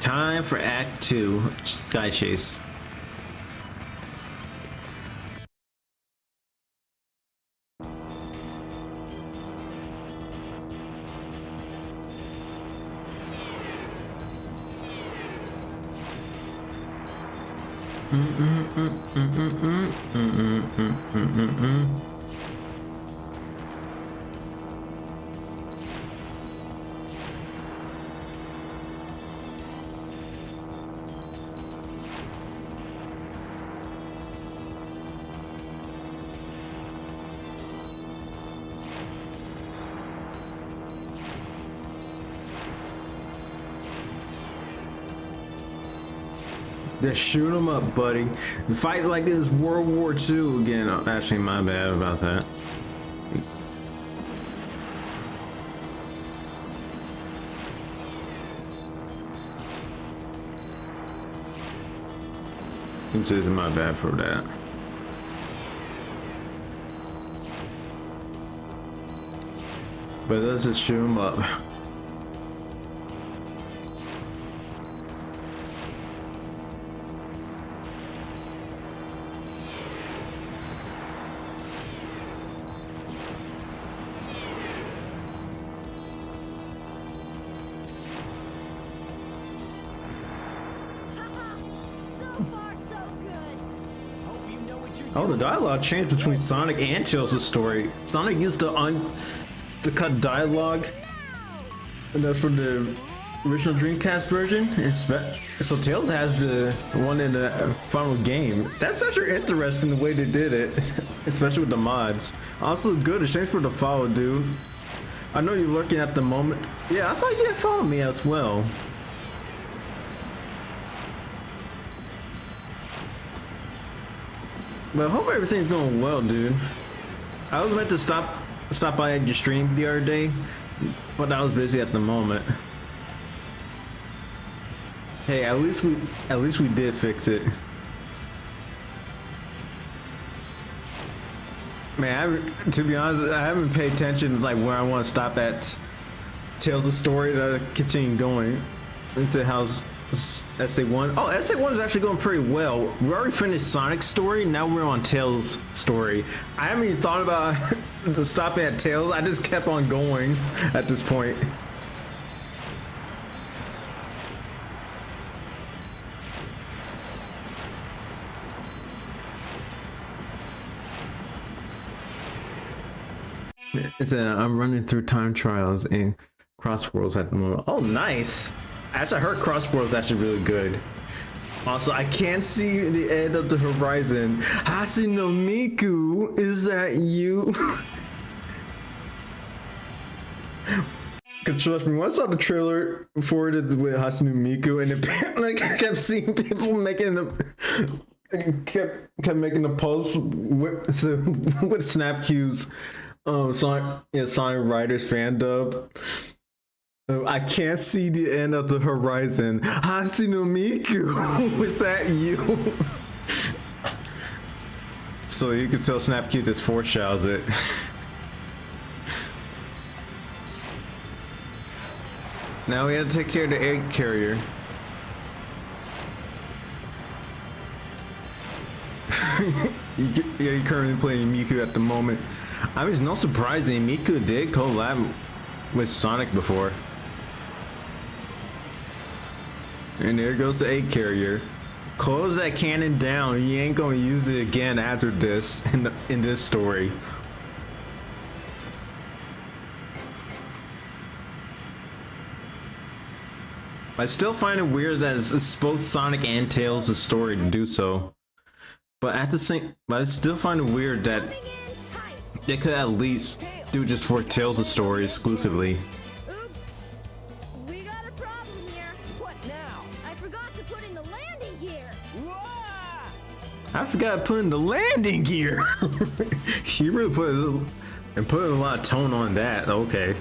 Time for Act 2, Sky Chase. Just shoot him up, buddy. Fight like this World War II again. Oh, actually, my bad about that. Consider my bad for that. But let's just shoot him up. So far, so good! Hope you know what you're Oh, the dialogue changed between Sonic and Tails' story. Sonic used to cut dialogue, and that's for the original Dreamcast version. So Tails has the one in the final game. That's actually interesting the way they did it, especially with the mods. Also good. Thanks for the follow, dude. I know you're looking at the moment. Yeah, I thought you had followed me as well. But I hope everything's going well, dude. I was meant to stop by at your stream the other day, but I was busy at the moment. Hey, at least we did fix it. Man, to be honest, I haven't paid attention to like where I want to stop at. Tells the story to continue going. Into how's SA1. Oh, SA1 is actually going pretty well. We already finished Sonic's story. Now we're on Tails' story. I haven't even thought about stopping at Tails. I just kept on going at this point. I'm running through time trials and crossworlds at the moment. Oh, nice. Actually, I heard crossworlds actually really good. Also, I can't see the end of the horizon. Hasino Miku, is that you? Cause trust me, when I saw the trailer for it with Hasino Miku, and it, like, I kept seeing people making them. Kept making the posts with snap cues. Sonic Riders fan dub. I can't see the end of the horizon. Hasino Miku, was that you? So you can tell Snap Q just foreshadows it. Now we have to take care of the egg carrier. You're currently playing Miku at the moment. I mean, it's not surprising. Miku did collab with Sonic before. And there goes the egg carrier. Close that cannon down. You ain't gonna use it again after this in this story. I still find it weird that it's both Sonic and Tails' story to do so. But at the same, but I still find it weird that they could at least do just for Tails' story exclusively. Oops. We got a problem here. What now? I forgot to put in the landing gear. Whoa! I forgot to put in the landing gear. He really put a lot of tone on that. Okay.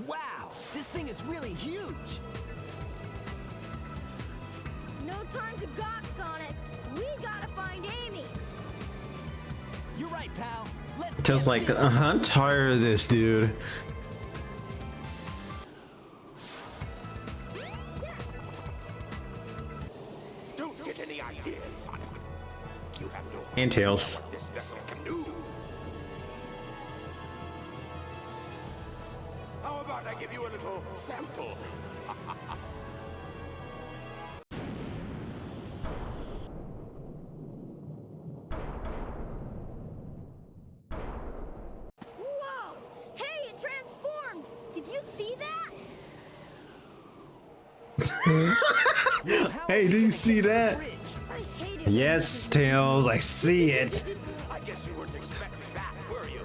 Wow, this thing is really huge. No time to gawk, Sonic. We gotta find Amy. You're right, pal. Let's Tails get like, this. I'm tired of this, dude. Don't get any ideas, Sonic. You have no And Tails. idea what this vessel can do. How about I give you a little sample? Whoa! Hey, it transformed! Did you see that? Hey, do you see that? Bridge. I hate it. Yes, Tails, I see it. I guess you weren't expecting that, were you?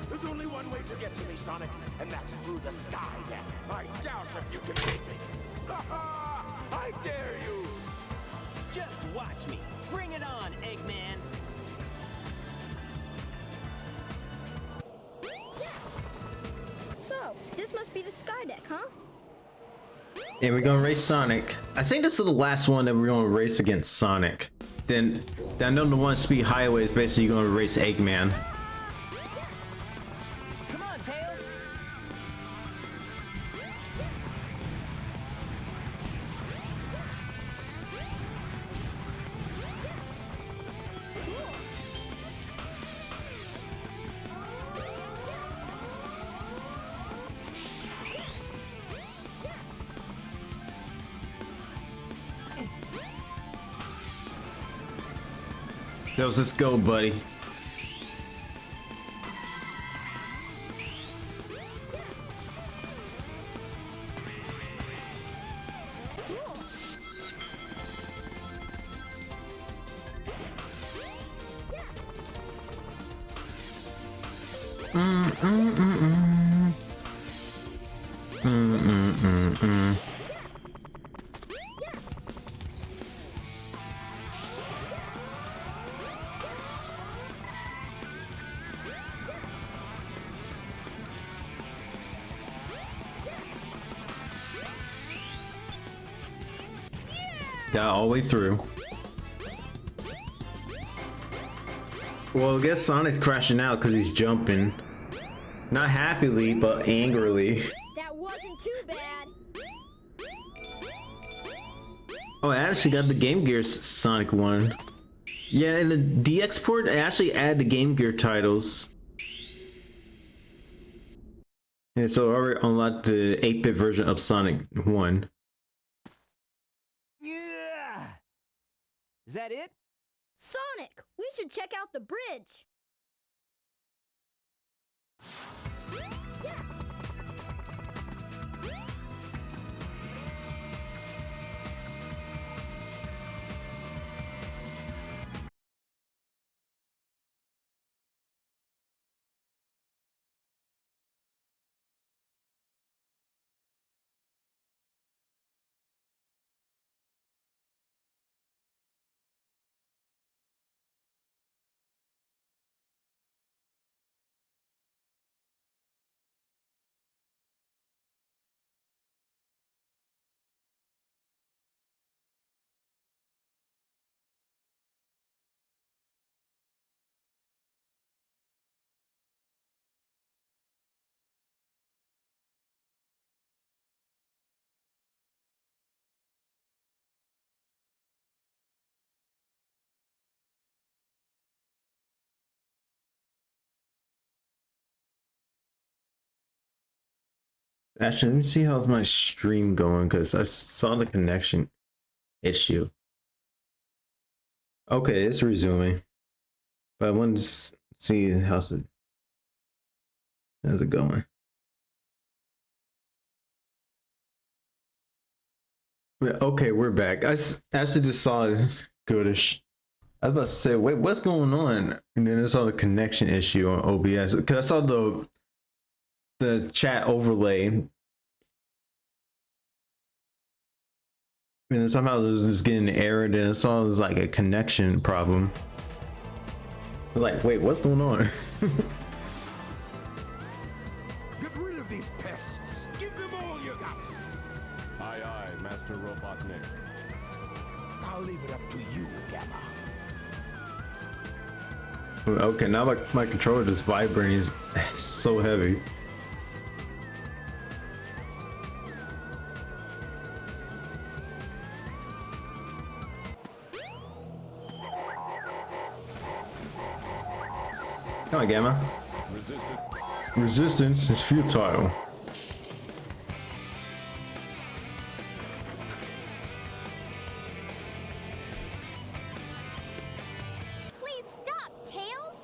There's only one way to get to me, Sonic, and that's through the sky deck. I doubt if you can beat me. Ha ha! I dare you! Just watch me. Bring it on, Eggman. So, this must be the sky deck, huh? And we're gonna race Sonic. I think this is the last one that we're gonna race against Sonic. Then I know the one speed highway is basically gonna race Eggman. Come on, Tails. Tails, let's go, buddy. Got all the way through. Well, I guess Sonic's crashing out because he's jumping. Not happily, but angrily. That wasn't too bad. Oh, I actually got the Game Gear Sonic one. Yeah, in the DX port, I actually add the Game Gear titles. Yeah, so I already unlocked the 8-bit version of Sonic 1. Yeah. Is that it? Sonic, we should check out the bridge. Actually, let me see how's my stream going because I saw the connection issue. Okay, it's resuming. But I wanted to see how's it going. Okay, we're back. Actually just saw it. Goodish. I was about to say, wait, what's going on? And then I saw the connection issue on OBS because I saw the chat overlay, and then somehow it was just getting an error. Then I saw it was like a connection problem. I was like, wait, what's going on? Get rid of these pests. Give them all you got. Aye, aye, Master Robotnik. I'll leave it up to you, Gamma. Okay, now my controller just vibrating. Is so heavy. Come on, Gamma. Resistance is futile. Please stop, Tails!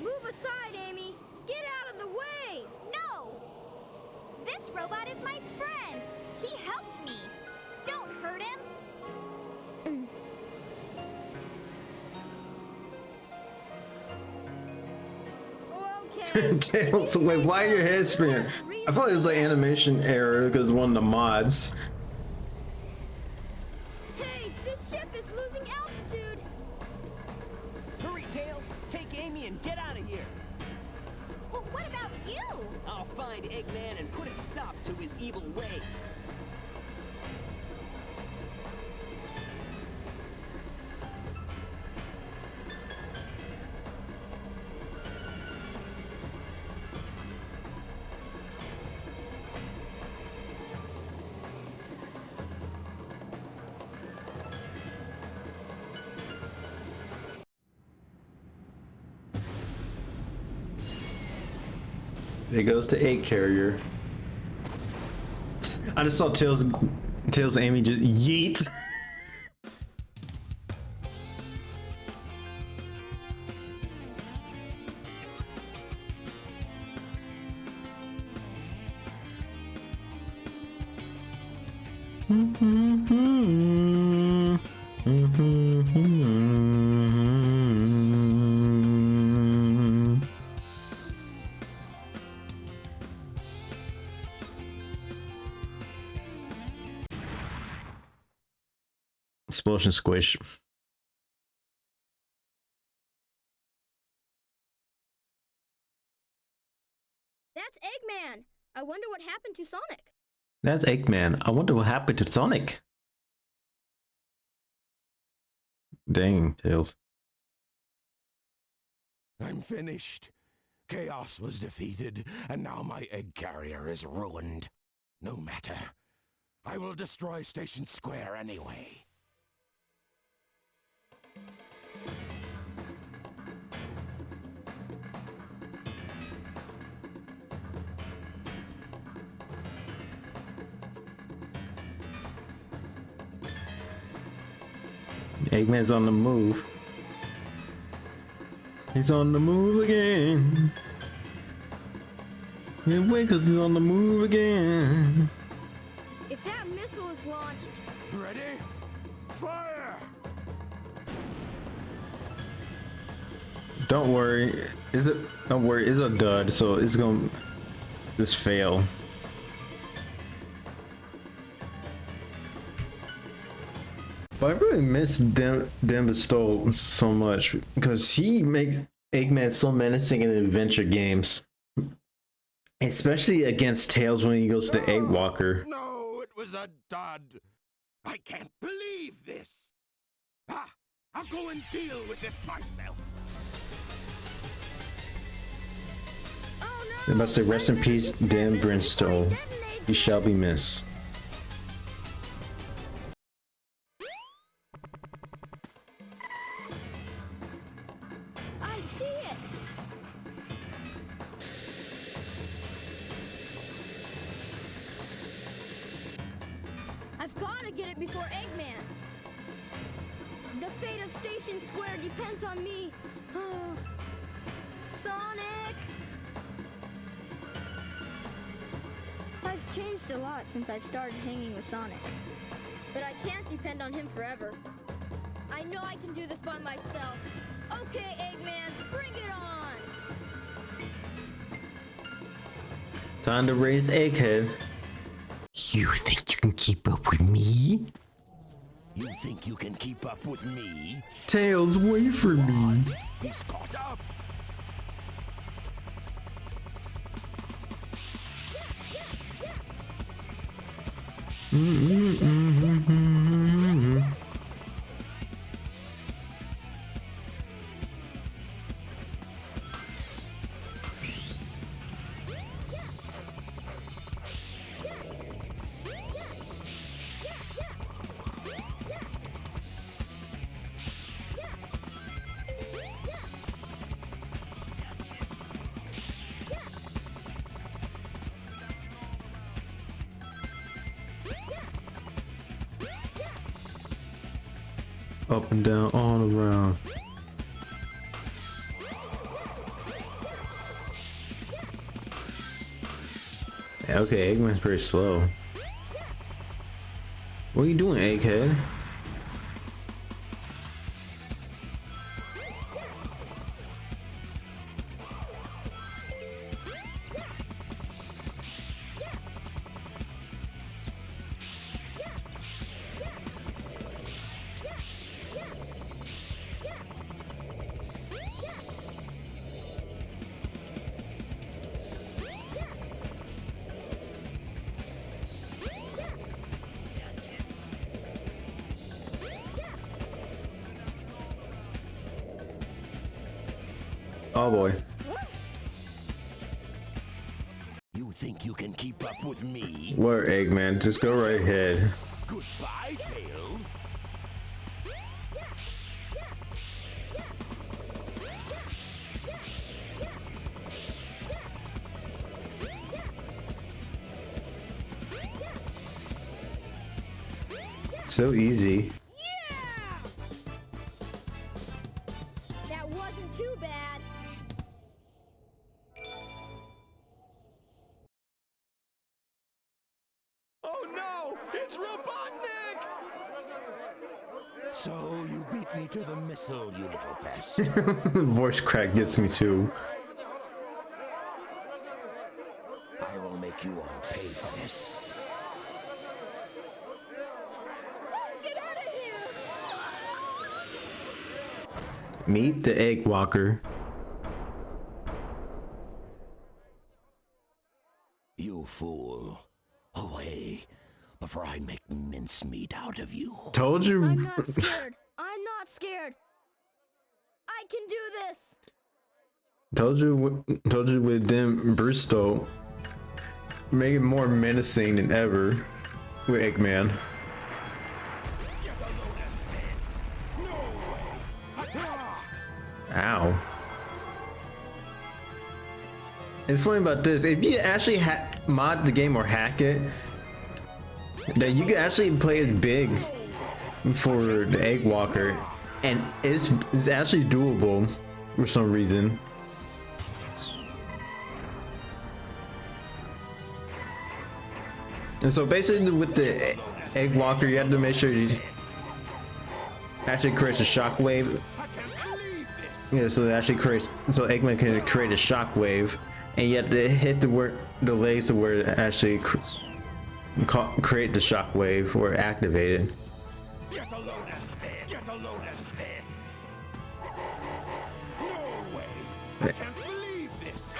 Move aside, Amy! Get out of the way! No! This robot is my friend! He helped me! Don't hurt him! Okay. Tails, wait, why your head spinning? I thought it was like animation error because one of the mods. Hey, this ship is losing altitude! Hurry, Tails! Take Amy and get out of here! Well, what about you? I'll find Eggman and put a stop to his evil ways. There goes the egg carrier. I just saw Tails and Amy just yeet. Explosion squish. That's Eggman! I wonder what happened to Sonic. That's Eggman. I wonder what happened to Sonic. Dang, Tails. I'm finished. Chaos was defeated, and now my egg carrier is ruined. No matter. I will destroy Station Square anyway. Eggman's on the move. He's on the move again. Can't wait 'cause he's on the move again. If that missile is launched... Ready? Fire! Don't worry. Don't worry, it's a dud, so it's gonna just fail. But I really miss Dan Bestow so much because he makes Eggman so menacing in adventure games. Especially against Tails when he goes to Egg Walker. No, it was a dud. I can't believe this. I'll go and deal with this myself. Oh no! They must say rest in peace, Dan Brimstone. He shall be missed. I see it! I've got to get it before Eggman. The fate of Station Square depends on me. Sonic! I've I've changed a lot since I've started hanging with Sonic. But I can't depend on him forever. I know I can do this by myself. Okay, Eggman, bring it on! Time to raise Egghead. You think you can keep up with me? You think you can keep up with me? Tails, wait for me. He's caught up. Up and down, all around. Okay, Eggman's pretty slow. What are you doing, Egghead? Oh boy. You think you can keep up with me? What, Eggman? Just go right ahead. Goodbye, Tails. So easy. That wasn't too bad. Oh no! It's Robotnik! So you beat me to the missile, you little pest. Voice crack gets me too. I will make you all pay for this. Get out of here! Meet the Egg Walker. You fool. Away, before I make mincemeat out of you. Told you. I'm not scared. I'm not scared. I can do this. Told you with them Bristow. Make it more menacing than ever with Eggman. Ow. It's funny about this. If you actually mod the game or hack it, then you can actually play as big for the Egg Walker, and it's actually doable for some reason. And so basically with the Egg Walker, you have to make sure you actually creates a shockwave. Yeah, so it actually creates, so Eggman can create a shockwave, and you have to hit the legs to where it actually create the shockwave or activate it. Get a load of this. No way. I can't believe this.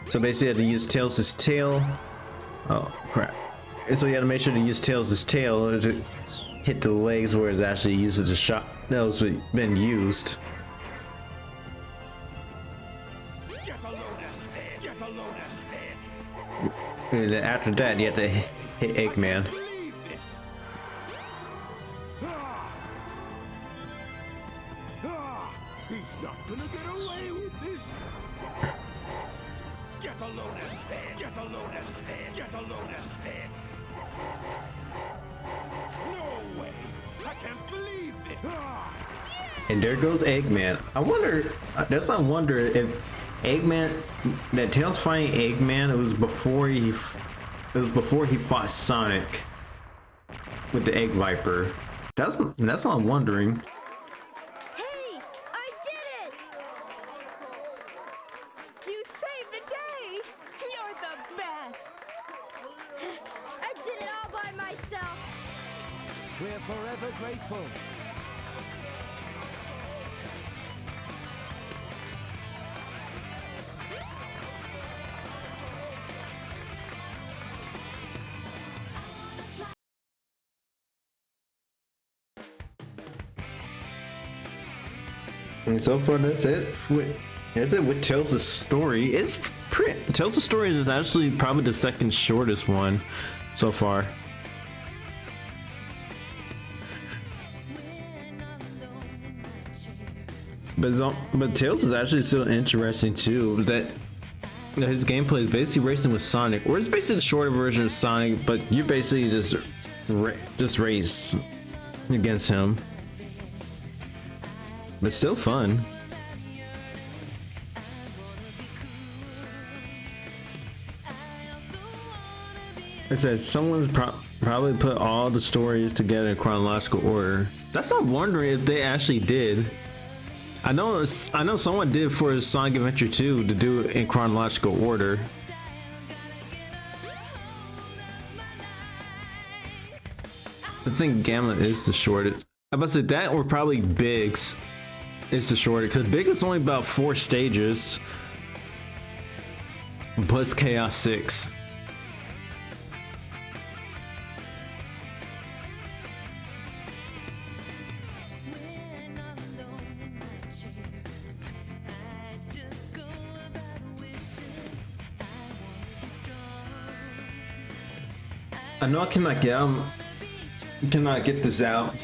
So basically you have to use Tails' tail. Oh crap. And so you have to make sure to use Tails' tail to hit the legs where it actually uses the shot that was been used. Get a load of this. And then after that you have to hit Eggman. Believe this. He's not gonna get away with this. Get a load of this. Get a load of this. Get a load of this. No way. I can't believe it. And there goes Eggman. I wonder, I wonder if Eggman, that Tails fighting Eggman, it was before he fought Sonic with the Egg Viper. That's what I'm wondering. Hey, I did it! You saved the day! You're the best! I did it all by myself. We're forever grateful. And so far, that's it. That's it with Tails' story. Tails' story is actually probably the second shortest one so far. But Tails is actually still interesting too. That his gameplay is basically racing with Sonic, or it's basically a shorter version of Sonic, but you basically just race against him. But still fun. It says someone's probably put all the stories together in chronological order. That's what I'm wondering if they actually did. I know someone did for Sonic Adventure 2 to do it in chronological order. I think Gamma is the shortest. I about to say that, or probably Biggs is the shortest, because Biggs is only about 4 stages plus Chaos 6. I know I cannot get this out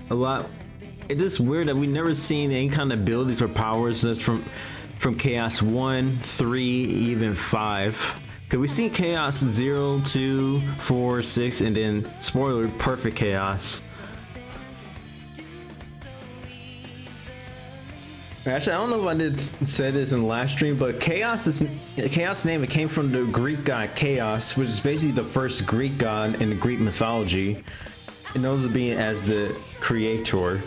a lot. It's just weird that we never seen any kind of abilities or powers that's from Chaos 1, 3, even 5. Cause we seen Chaos 0, 2, 4, 6, and then spoiler, Perfect Chaos. Actually, I don't know if I did say this in the last stream, but Chaos name, it came from the Greek god Chaos, which is basically the first Greek god in the Greek mythology. And knows as being as the creator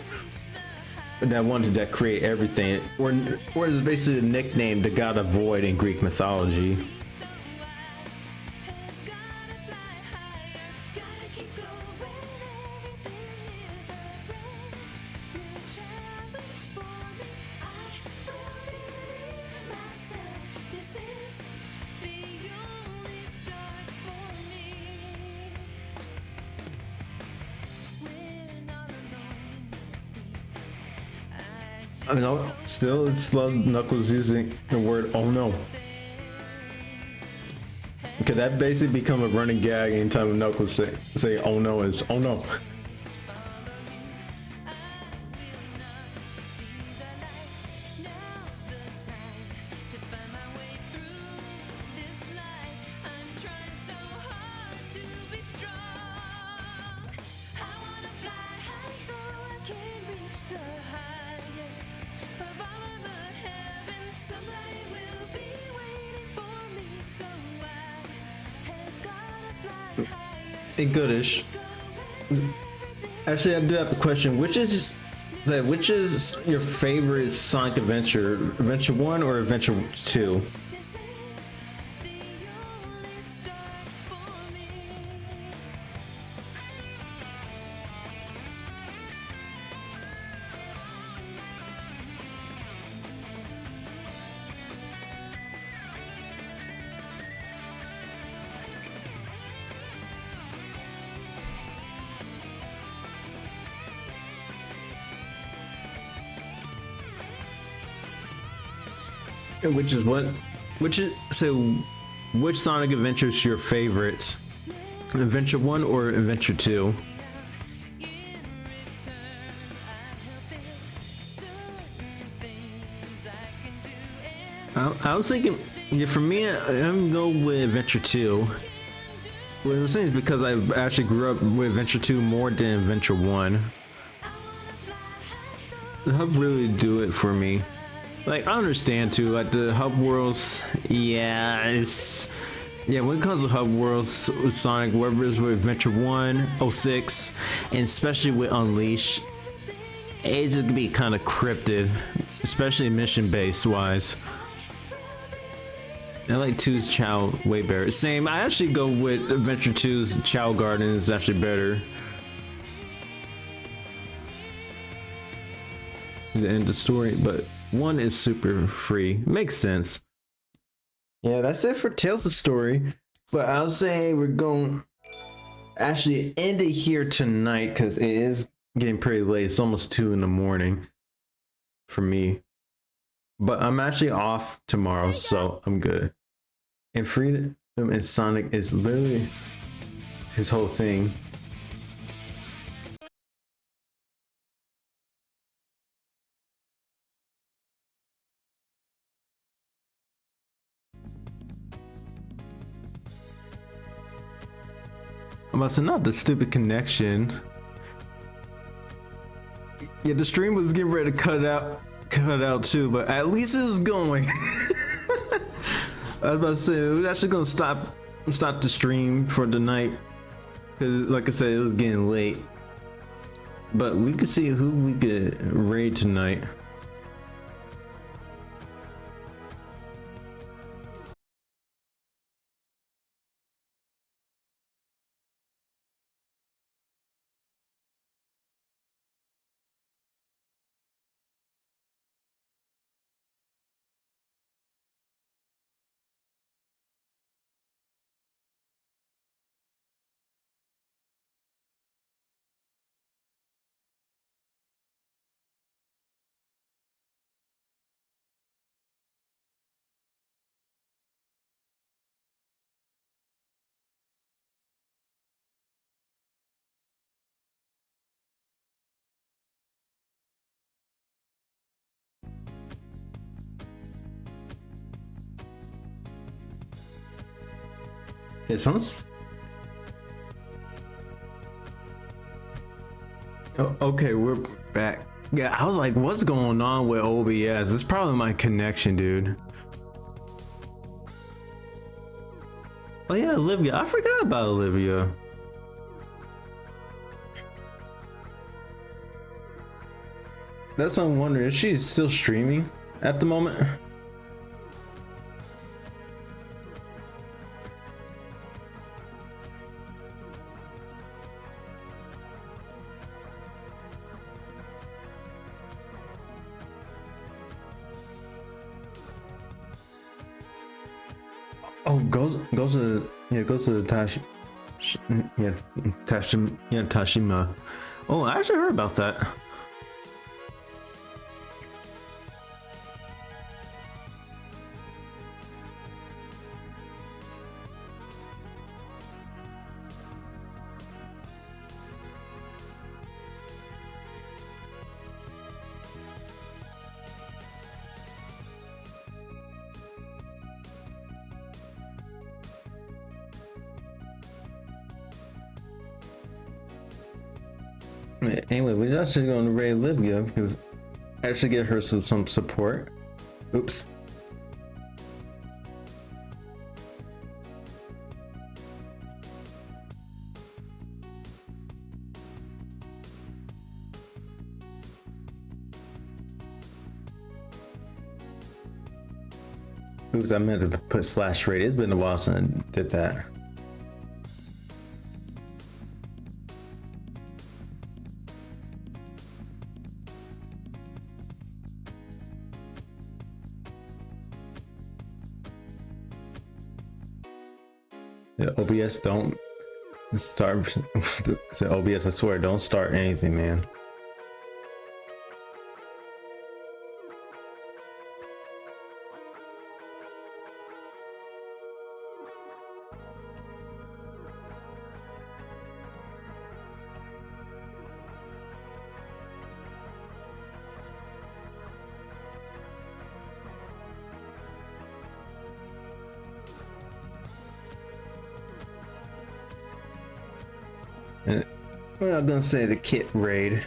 that wanted to create everything, or is basically the nickname, the god of void in Greek mythology. I know, still it's love Knuckles using the word "oh no." Could that basically become a running gag anytime Knuckles say "oh no" is "oh no"? A goodish. Actually, I do have a question. Which is your favorite Sonic Adventure? Adventure 1 or Adventure 2? Which Sonic Adventure is your favorite? Adventure 1 or Adventure 2? I was thinking, yeah, for me, I'm gonna go with Adventure 2. Well, the thing is because I actually grew up with Adventure 2 more than Adventure 1. It helped really do it for me. Like, I understand too, like the hub worlds, yeah, it's, yeah, when it comes to hub worlds with Sonic, whether it's with Adventure 1, 06, and especially with Unleash, it's just gonna be kind of cryptid, especially mission based wise. I like 2's Chow way better. Same, I actually go with Adventure 2's Chow Garden is actually better. The end of story, but 1 is super free. Makes sense. Yeah, that's it for Tales of Story. But I'll say we're going to actually end it here tonight because it is getting pretty late. It's almost 2 in the morning for me. But I'm actually off tomorrow, so I'm good. And Freedom and Sonic is literally his whole thing. I'm about to say, not the stupid connection. Yeah, the stream was getting ready to cut out too, but at least it was going. I was about to say, we're actually gonna stop the stream for the night because, like I said, it was getting late. But we could see who we could raid tonight. Yeah, sounds. Oh, okay, we're back. Yeah, I was like, what's going on with OBS? It's probably my connection, dude. Oh yeah, Olivia. I forgot about Olivia. That's what I'm wondering. Is she still streaming at the moment? Oh, goes to Tashima. Oh, I actually heard about that. Anyway, we're actually going to raid Libya because actually get her some support. Oops. Oops, I meant to put /raid. It's been a while since I did that. Yeah, OBS, don't start. OBS, I swear, don't start anything, man. I'm not gonna say the kit raid.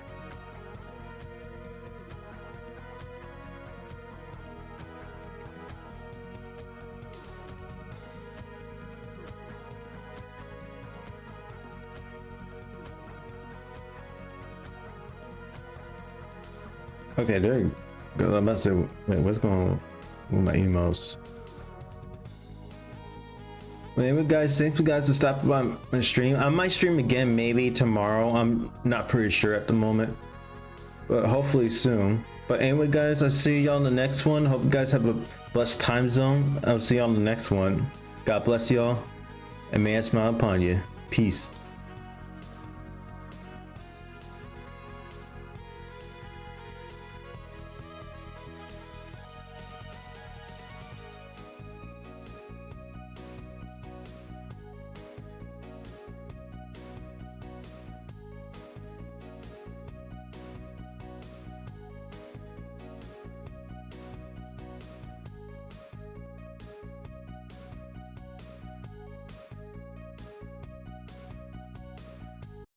Okay, there you go. I'm about to say, wait, what's going on with my emails? Well, anyway, guys, thanks you guys to stop by my stream. I might stream again maybe tomorrow. I'm not pretty sure at the moment, but hopefully soon. But anyway, guys, I'll see y'all in the next one. Hope you guys have a blessed time zone. I'll see y'all in the next one. God bless y'all, and may I smile upon you. Peace.